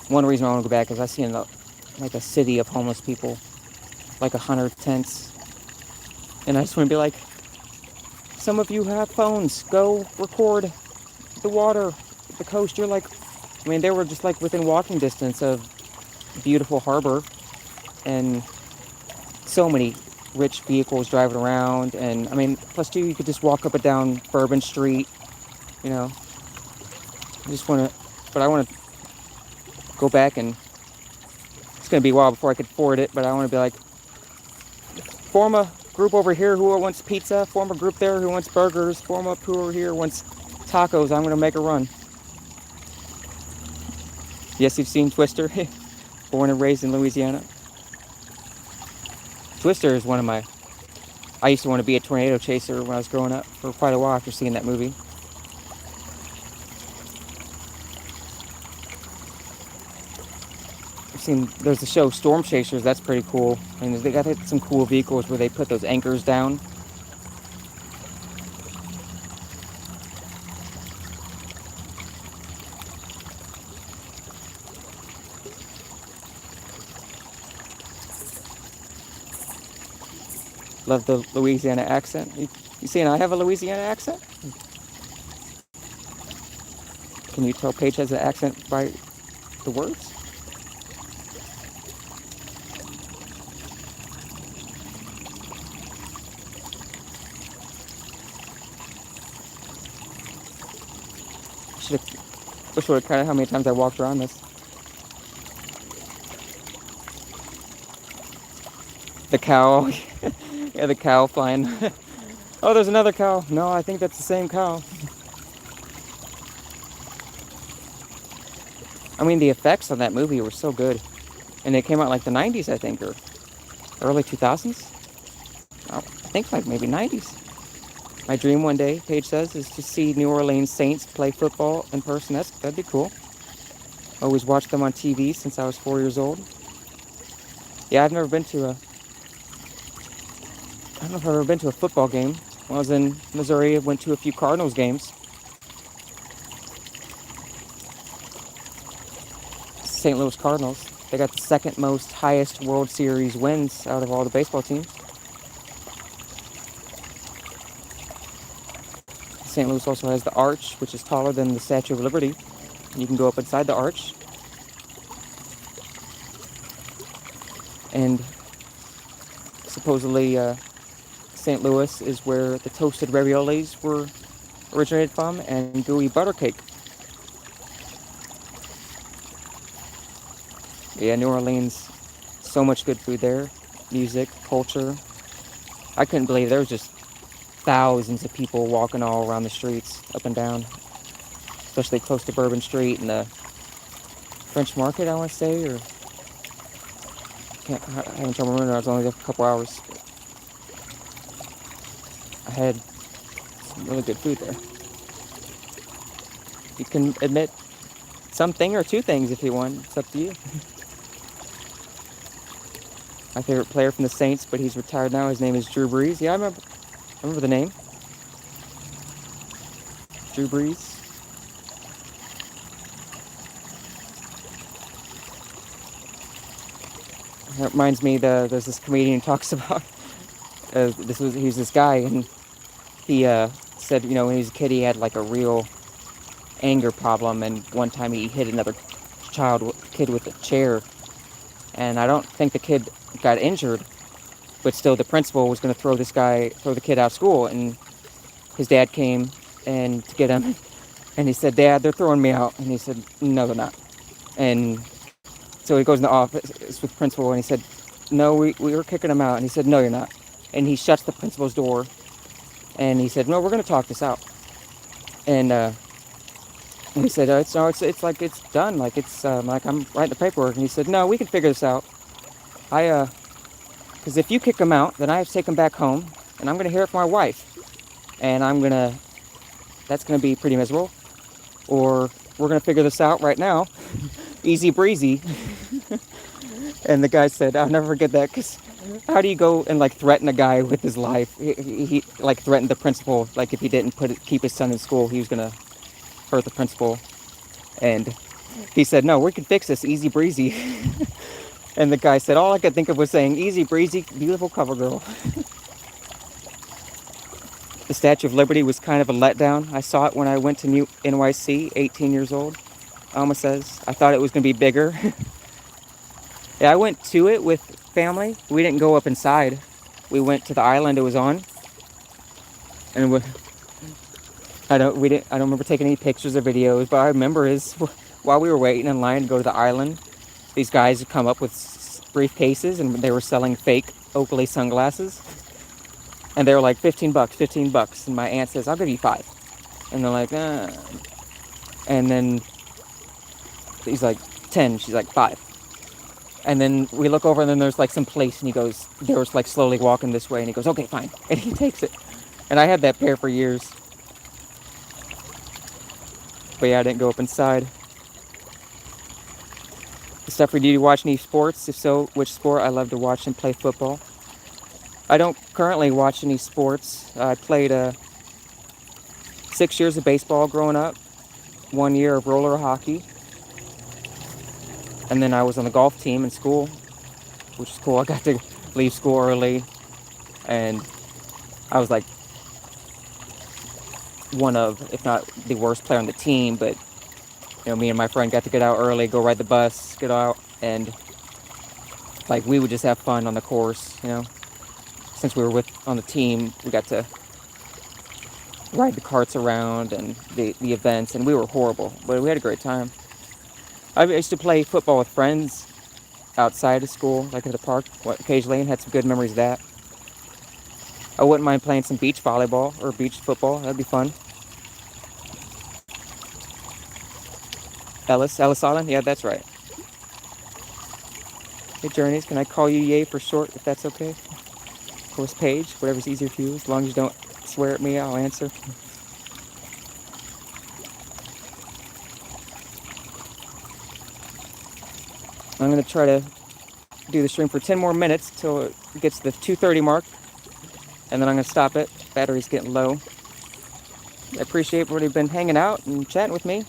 one reason I want to go back is I seen like a city of homeless people, like 100 tents, and I just want to be like, some of you have phones, go record the water, the coast. You're like, I mean, they were just like within walking distance of beautiful harbor, and so many rich vehicles driving around, and I mean, plus two, you could just walk up and down Bourbon Street, you know. I just want to, but I want to go back, and it's going to be a while before I could afford it, but I want to be like, form a group over here who wants pizza, form a group there who wants burgers, form up who over here wants tacos. I'm going to make a run. Yes, you've seen Twister. Born and raised in Louisiana. Twister is one of my... I used to want to be a tornado chaser when I was growing up for quite a while after seeing that movie. There's the show Storm Chasers. That's pretty cool. And they got some cool vehicles where they put those anchors down. Love the Louisiana accent. You see, and I have a Louisiana accent? Can you tell Paige has an accent by the words? Wish would have counted how many times I walked around this. The cow. Yeah, the cow flying. Oh, there's another cow. No, I think that's the same cow. I mean, the effects on that movie were so good. And it came out like the 90s, I think, or early 2000s. I think like maybe 90s. My dream one day, Paige says, is to see New Orleans Saints play football in person. That'd be cool. Always watched them on TV since I was 4 years old. Yeah, I've never been to a... I don't know if I've ever been to a football game. When I was in Missouri, I went to a few Cardinals games. St. Louis Cardinals. They got the second most highest World Series wins out of all the baseball teams. St. Louis also has the Arch, which is taller than the Statue of Liberty. You can go up inside the Arch. And supposedly St. Louis is where the toasted raviolis were originated from, and gooey butter cake. Yeah, New Orleans, so much good food there. Music, culture. I couldn't believe there was just thousands of people walking all around the streets, up and down. Especially close to Bourbon Street and the French Market, I want to say, or... I haven't tried to remember, I was only there for a couple hours. I had some really good food there. You can admit something or two things if you want. It's up to you. My favorite player from the Saints, but he's retired now. His name is Drew Brees. Yeah, I remember the name. Drew Brees. That reminds me, there's this comedian who talks about he's this guy, and he said, you know, when he was a kid, he had like a real anger problem, and one time he hit another kid with a chair, and I don't think the kid got injured, but still the principal was going to throw the kid out of school, and his dad came and to get him, and he said, "Dad, they're throwing me out," and he said, "No, they're not." And so he goes in the office with the principal, and he said, "No, we were kicking him out," and he said, "No, you're not," and he shuts the principal's door, and he said, "No, we're going to talk this out," and he said, it's like it's done, like it's like I'm writing the paperwork," and he said, "No, we can figure this out. Because if you kick him out, then I have to take him back home, and I'm going to hear it from my wife, and that's going to be pretty miserable, or we're going to figure this out right now, easy breezy." And the guy said, "I'll never forget that, because how do you go and like threaten a guy with his life?" He like threatened the principal, like if he didn't keep his son in school, he was going to hurt the principal. And he said, "No, we can fix this, easy breezy." And the guy said, "All I could think of was saying, easy breezy, beautiful cover girl." The Statue of Liberty was kind of a letdown. I saw it when I went to NYC, 18 years old. Alma says, I thought it was going to be bigger. Yeah, I went to it with family. We didn't go up inside. We went to the island it was on. And I don't remember taking any pictures or videos, but I remember is while we were waiting in line to go to the island, these guys would come up with briefcases, and they were selling fake Oakley sunglasses. And they were like, $15. And my aunt says, "I'll give you 5. And they're like, And then he's like, 10. She's like, 5. And then we look over, and then there's like some place, and they were like slowly walking this way, and he goes, "Okay, fine." And he takes it. And I had that pair for years. But yeah, I didn't go up inside. Steph, do you watch any sports? If so, which sport? I love to watch and play football. I don't currently watch any sports. I played 6 years of baseball growing up, 1 year of roller hockey, and then I was on the golf team in school, which is cool. I got to leave school early, and I was like one of, if not the worst player on the team, but me and my friend got to get out early, go ride the bus, get out, and like we would just have fun on the course, Since we were on the team, we got to ride the carts around and the events, and we were horrible, but we had a great time. I used to play football with friends outside of school, like at the park, occasionally, and had some good memories of that. I wouldn't mind playing some beach volleyball or beach football. That'd be fun. Ellis Island? Yeah, that's right. Hey, Journeys, can I call you Ye for short, if that's okay? Of course, Paige, whatever's easier for you. As long as you don't swear at me, I'll answer. I'm going to try to do the stream for 10 more minutes till it gets to the 2:30 mark, and then I'm going to stop it. Battery's getting low. I appreciate everybody been hanging out and chatting with me.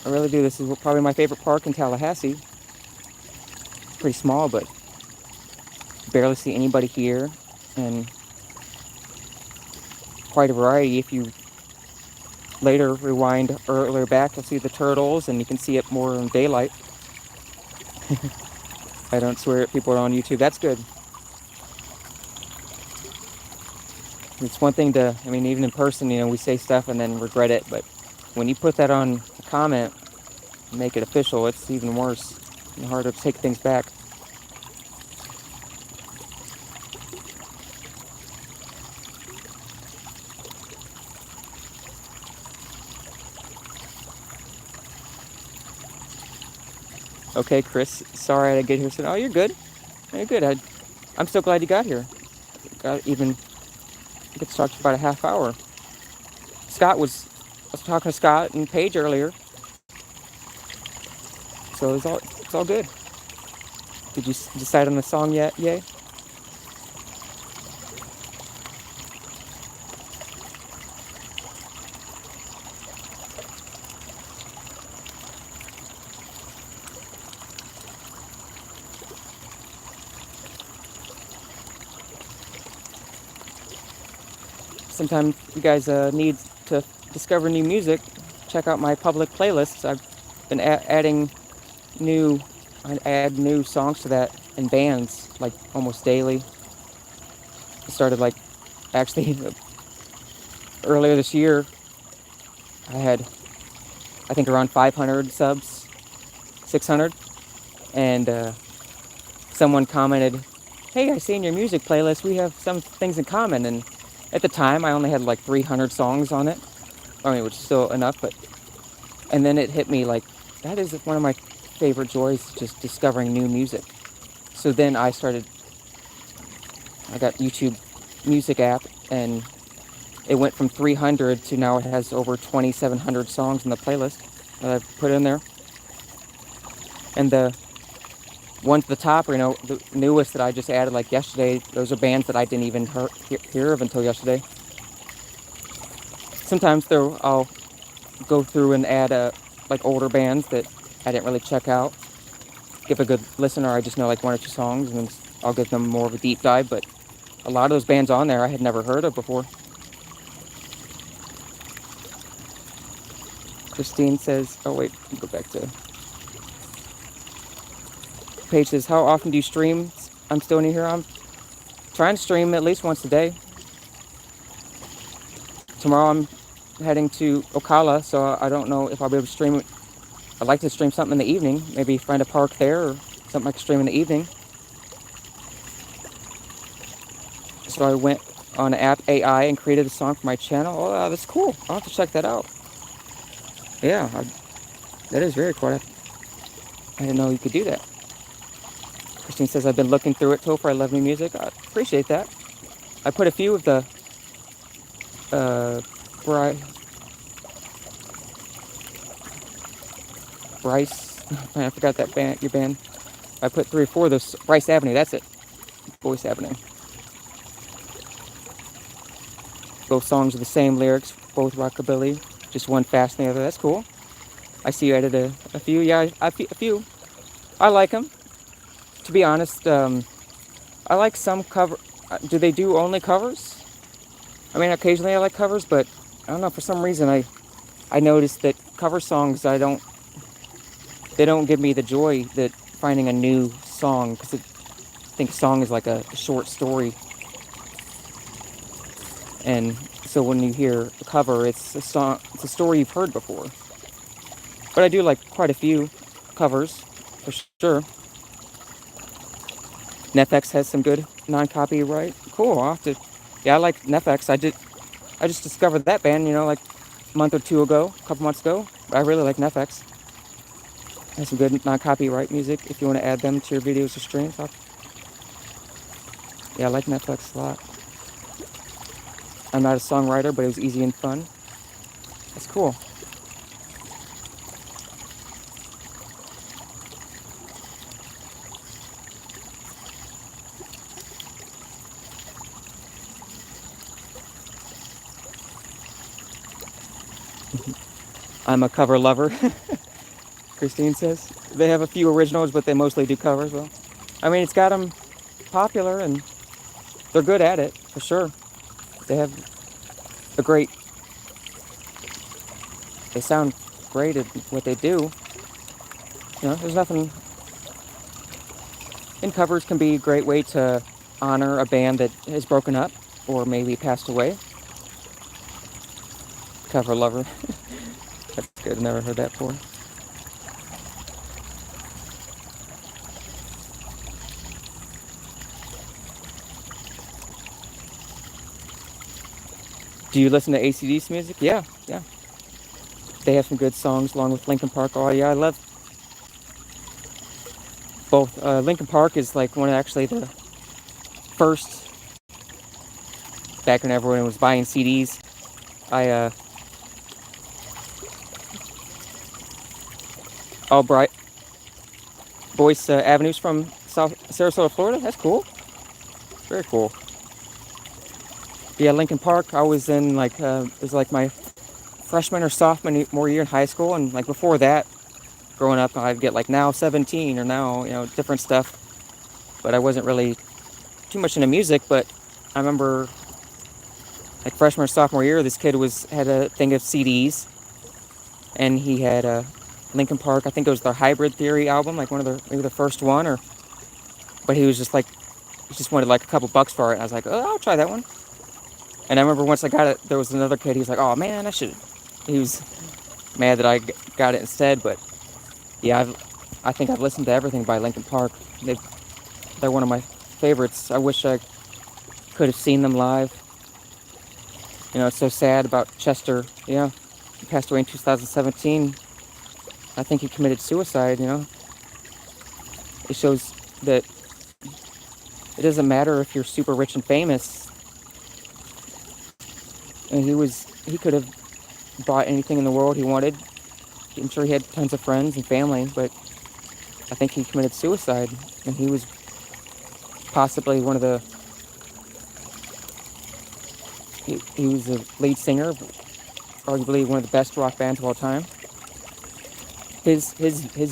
I really do. This is probably my favorite park in Tallahassee. Pretty small, but barely see anybody here, and quite a variety. If you later rewind earlier back, you'll see the turtles, and you can see it more in daylight. I don't swear at people on YouTube. That's good. It's one thing to, even in person, we say stuff and then regret it, but when you put that on a comment, make it official, it's even worse and harder to take things back. Okay, Chris, sorry I didn't get here soon. Oh, you're good. You're good. I'm so glad you got here. I get to talk to you about a half hour. I was talking to Scott and Paige earlier. So it's all good. Did you decide on the song yet, Yay? Sometimes you guys need to discover new music, check out my public playlists. I've been adding new I add new songs to that and bands like almost daily. I started like actually earlier this year. I had I think around 500 subs, 600, and someone commented, "Hey, I see in your music playlist we have some things in common." And at the time, I only had like 300 songs on it. I mean, which is still enough, but and then it hit me like that is one of my favorite joys, just discovering new music. So then I got YouTube music app, and it went from 300 to now it has over 2,700 songs in the playlist that I've put in there. And the ones at the top are, the newest that I just added like yesterday. Those are bands that I didn't even hear of until yesterday. Sometimes though, I'll go through and add like older bands that I didn't really check out. Give a good listen, or I just know like one or two songs, and then I'll give them more of a deep dive. But a lot of those bands on there I had never heard of before. Christine says, oh wait, go back to Paige says, how often do you stream? I'm still new here. I'm trying to stream at least once a day. Tomorrow I'm heading to Ocala, so I don't know if I'll be able to stream. I'd like to stream something in the evening, maybe find a park there or something I can stream in the evening. So I went on app AI and created a song for my channel. Oh, that's cool. I'll have to check that out. Yeah, that is very cool. I didn't know you could do that. Christine says, I've been looking through it, Topher. I love new music. I appreciate that. I put a few of the Bryce, I forgot that band, your band. I put 3 or 4 of those. Bryce Avenue, that's it. Voice Avenue. Both songs are the same lyrics, both rockabilly, just one fast than the other. That's cool. I see you added a few. Yeah, a few. I like them. To be honest, I like some cover. Do they do only covers? I mean, occasionally I like covers, but I don't know. For some reason, I noticed that cover songs they don't give me the joy that finding a new song, because I think song is like a short story, and so when you hear a cover, it's a song, it's a story you've heard before. But I do like quite a few covers, for sure. Netflix has some good non-copyright. Cool. Yeah, I like Netflix. I just discovered that band, like a month or two ago, a couple months ago. I really like Netflix. Has some good non-copyright music if you want to add them to your videos or streams. Yeah, I like Netflix a lot. I'm not a songwriter, but it was easy and fun. That's cool. I'm a cover lover, Christine says. They have a few originals, but they mostly do covers. Well, I mean, it's got them popular, and they're good at it, for sure. They have a great... They sound great at what they do. There's nothing... And covers can be a great way to honor a band that has broken up or maybe passed away. Cover lover. That's good. Never heard that before. Do you listen to AC/DC music? Yeah. They have some good songs along with Linkin Park. Oh yeah, I love both. Linkin Park is like one of actually the first, back when everyone was buying CDs. All bright Boyce Avenue's from South Sarasota, Florida. That's cool. Very cool. Yeah, Linkin Park. I was in like it was like my freshman or sophomore year in high school, and like before that, growing up, I'd get like Now 17 or Now, different stuff. But I wasn't really too much into music. But I remember like freshman or sophomore year, this kid had a thing of CDs, and he had Linkin Park. I think it was their Hybrid Theory album, like one of their maybe the first one, or but he was just like he just wanted like a couple bucks for it. And I was like, oh, I'll try that one. And I remember once I got it, there was another kid. He was like, oh man, I should. He was mad that I got it instead. But yeah, I think I've listened to everything by Linkin Park. They're one of my favorites. I wish I could have seen them live. You know, it's so sad about Chester. Yeah, he passed away in 2017. I think he committed suicide. You know, it shows that it doesn't matter if you're super rich and famous. And he could have bought anything in the world he wanted. I'm sure he had tons of friends and family, but I think he committed suicide. And he was possibly one of the he was the lead singer, arguably one of the best rock bands of all time. His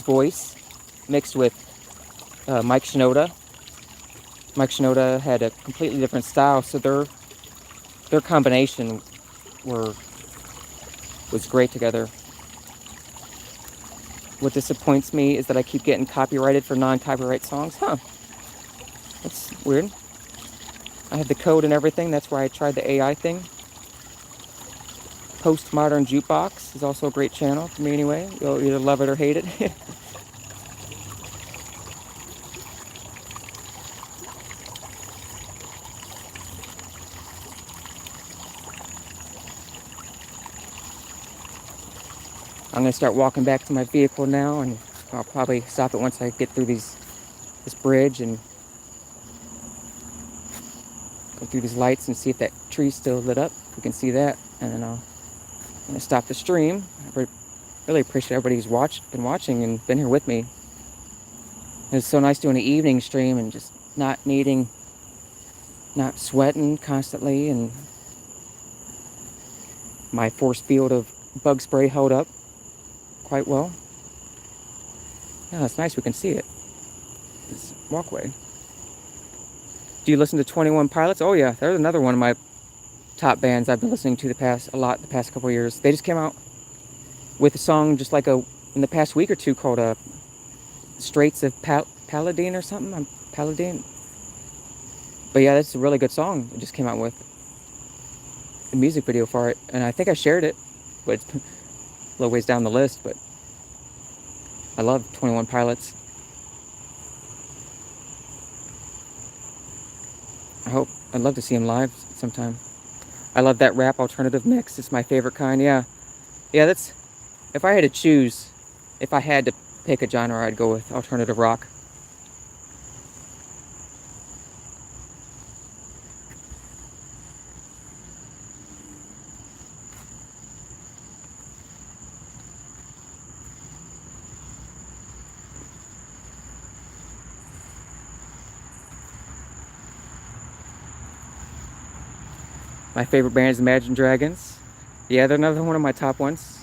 voice mixed with Mike Shinoda. Mike Shinoda had a completely different style, so their combination was great together. What disappoints me is that I keep getting copyrighted for non-copyright songs. Huh? That's weird. I have the code and everything. That's why I tried the AI thing. Postmodern Jukebox is also a great channel for me anyway. You'll either love it or hate it. I'm going to start walking back to my vehicle now, and I'll probably stop it once I get through this bridge and go through these lights and see if that tree's still lit up. We can see that, and then I'm going to stop the stream. I really appreciate everybody who's been watching and been here with me. It's so nice doing an evening stream and just not sweating constantly, and my force field of bug spray held up quite well. Yeah, it's nice we can see it. This walkway. Do you listen to 21 Pilots? Oh yeah, they're another one of my top bands I've been listening to the past couple of years. They just came out with a song just like in the past week or two called Straits of Paladine or something. Paladine. But yeah, that's a really good song. It just came out with a music video for it, and I think I shared it, but it's a little ways down the list. But I love 21 Pilots. I'd love to see him live sometime. I love that rap alternative mix. It's my favorite kind. Yeah, that's. If I had to choose, if I had to pick a genre, I'd go with alternative rock. My favorite band is Imagine Dragons. Yeah, they're another one of my top ones.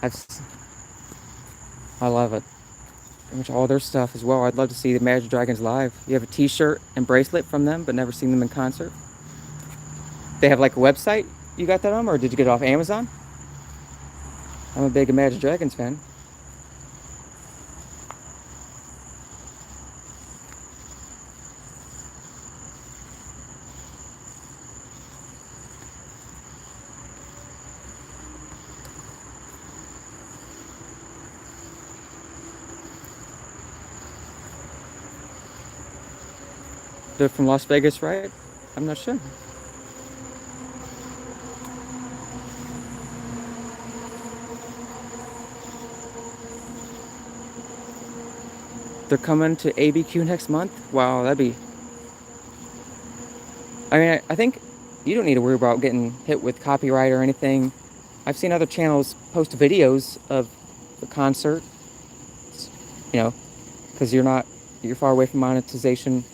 I love it. Pretty much all their stuff as well. I'd love to see the Imagine Dragons live. You have a t-shirt and bracelet from them, but never seen them in concert. They have like a website you got that on, or did you get it off Amazon? I'm a big Imagine Dragons fan. They're from Las Vegas, right? I'm not sure. They're coming to ABQ next month? Wow, that'd be... I mean, I think you don't need to worry about getting hit with copyright or anything. I've seen other channels post videos of the concert, you know, because you're far away from monetization.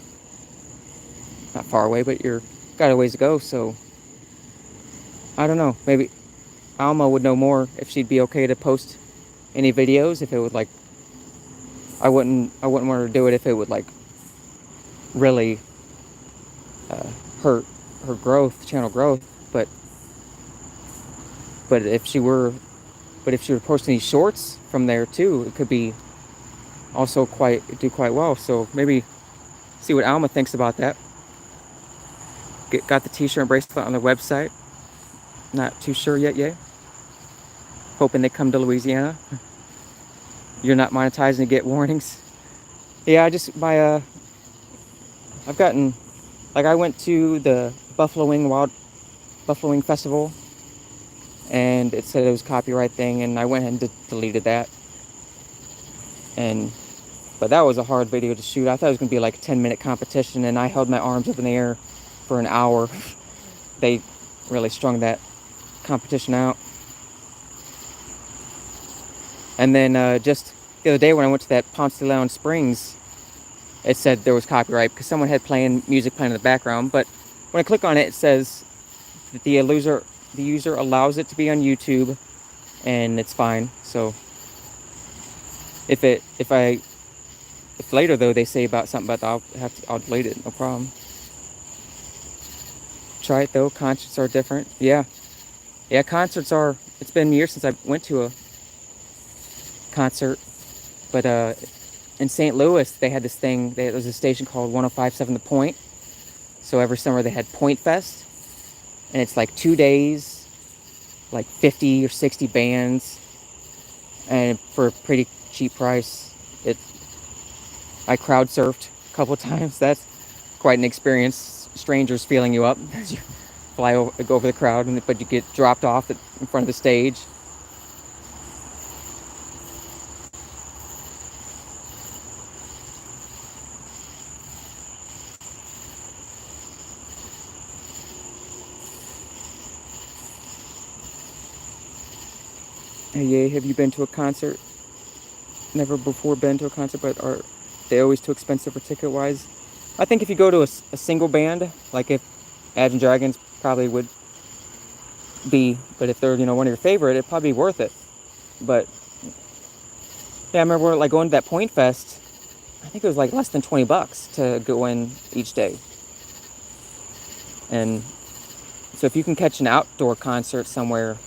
Not far away, but you're got a ways to go, so I don't know. Maybe Alma would know more if she'd be okay to post any videos, if it would like... I wouldn't want her to do it if it would like really hurt her channel growth. But if she were But if she were to post any shorts from there too, it could be also do quite well. So maybe see what Alma thinks about that. Got the t-shirt and bracelet on their website. Not too sure yet. Hoping they come to Louisiana. You're not monetizing to get warnings. Yeah, I've gotten, like, I went to the Buffalo Wing Festival, and it said it was a copyright thing, and I went ahead and deleted that. But that was a hard video to shoot. I thought it was gonna be like a 10-minute competition, and I held my arms up in the air for an hour. They really strung that competition out. And then just the other day when I went to that Ponce de Leon Springs, it said there was copyright because someone had music playing in the background. But when I click on it, it says that the user allows it to be on YouTube, and it's fine. So if later though they say about something about I'll delete it, no problem. Try it though. Concerts are different. Yeah, concerts are. It's been years since I went to a concert, but in St. Louis they had this thing. There was a station called 105.7 The Point. So every summer they had Point Fest, and it's like 2 days, like 50 or 60 bands, and for a pretty cheap price. I crowd surfed a couple of times. That's quite an experience. Strangers feeling you up as you go over the crowd, but you get dropped off in front of the stage. Hey, yeah, have you been to a concert? Never before been to a concert, but are they always too expensive for ticket-wise? I think if you go to a single band, like if Imagine Dragons probably would be, but if they're, one of your favorite, it'd probably be worth it. But yeah, I remember like going to that Point Fest. I think it was like less than $20 to go in each day. And so if you can catch an outdoor concert somewhere,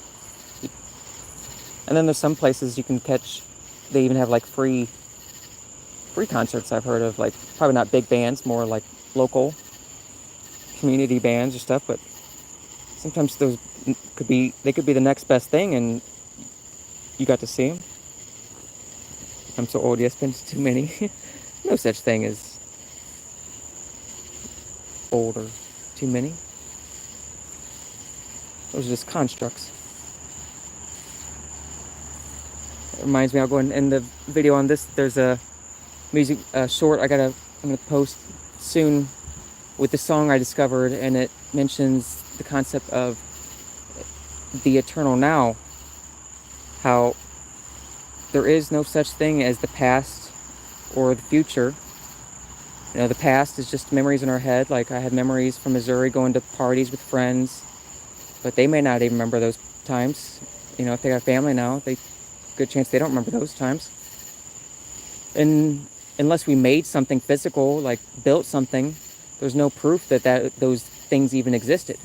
and then there's some places you can catch, they even have like free concerts I've heard of, like probably not big bands, more like local community bands or stuff, but sometimes those could be the next best thing, and you got to see them. I'm so old, yes, been to too many. No such thing as old or too many. Those are just constructs. It reminds me, I'll go in the video on this. There's a music short I'm gonna post soon with the song I discovered, and it mentions the concept of the eternal now. How there is no such thing as the past or the future. The past is just memories in our head. Like I had memories from Missouri going to parties with friends, but they may not even remember those times. If they got family now, good chance they don't remember those times. And unless we made something physical, like built something, there's no proof that those things even existed.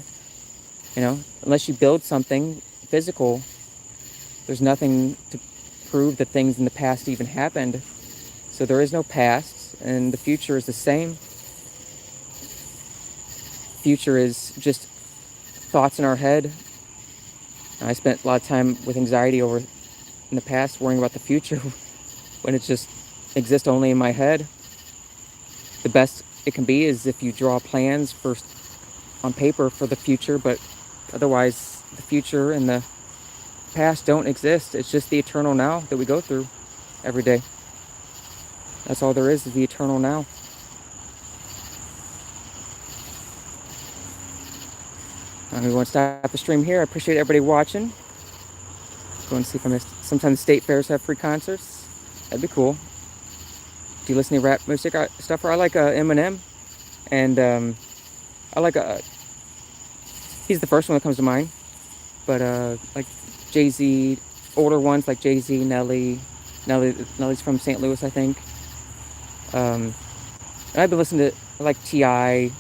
Unless you build something physical, there's nothing to prove that things in the past even happened. So there is no past, and the future is the same. Future is just thoughts in our head. I spent a lot of time with anxiety in the past, worrying about the future, when it just exists only in my head. The best it can be is if you draw plans first on paper for the future, but otherwise the future and the past don't exist. It's just the eternal now that we go through every day. That's all there is the eternal now. I'm going to stop the stream here. I appreciate everybody watching. Go and see if I missed. Sometimes state fairs have free concerts. That'd be cool. Do you listen to rap music stuff? I like Eminem, and I like he's the first one that comes to mind. But like Jay-Z, older ones like Jay-Z, Nelly's from St. Louis, I think. And I've been listening to like T.I.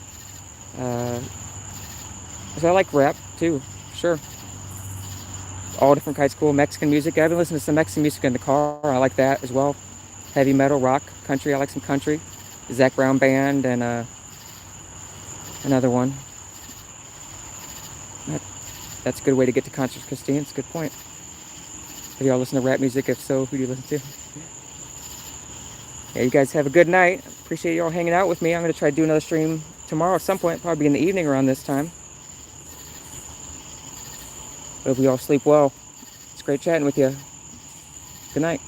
So I like rap too, sure. all different kinds of cool Mexican music. I've been listening to some Mexican music in the car. I like that as well. Heavy metal, rock, country. I like some country. Zach Brown Band and another one. That's a good way to get to concerts, Christine. It's a good point. Have y'all listen to rap music? If so, who do you listen to? Yeah, you guys have a good night. Appreciate y'all hanging out with me. I'm going to try to do another stream tomorrow at some point, probably in the evening around this time. Hope you all sleep well. It's great chatting with you. Good night.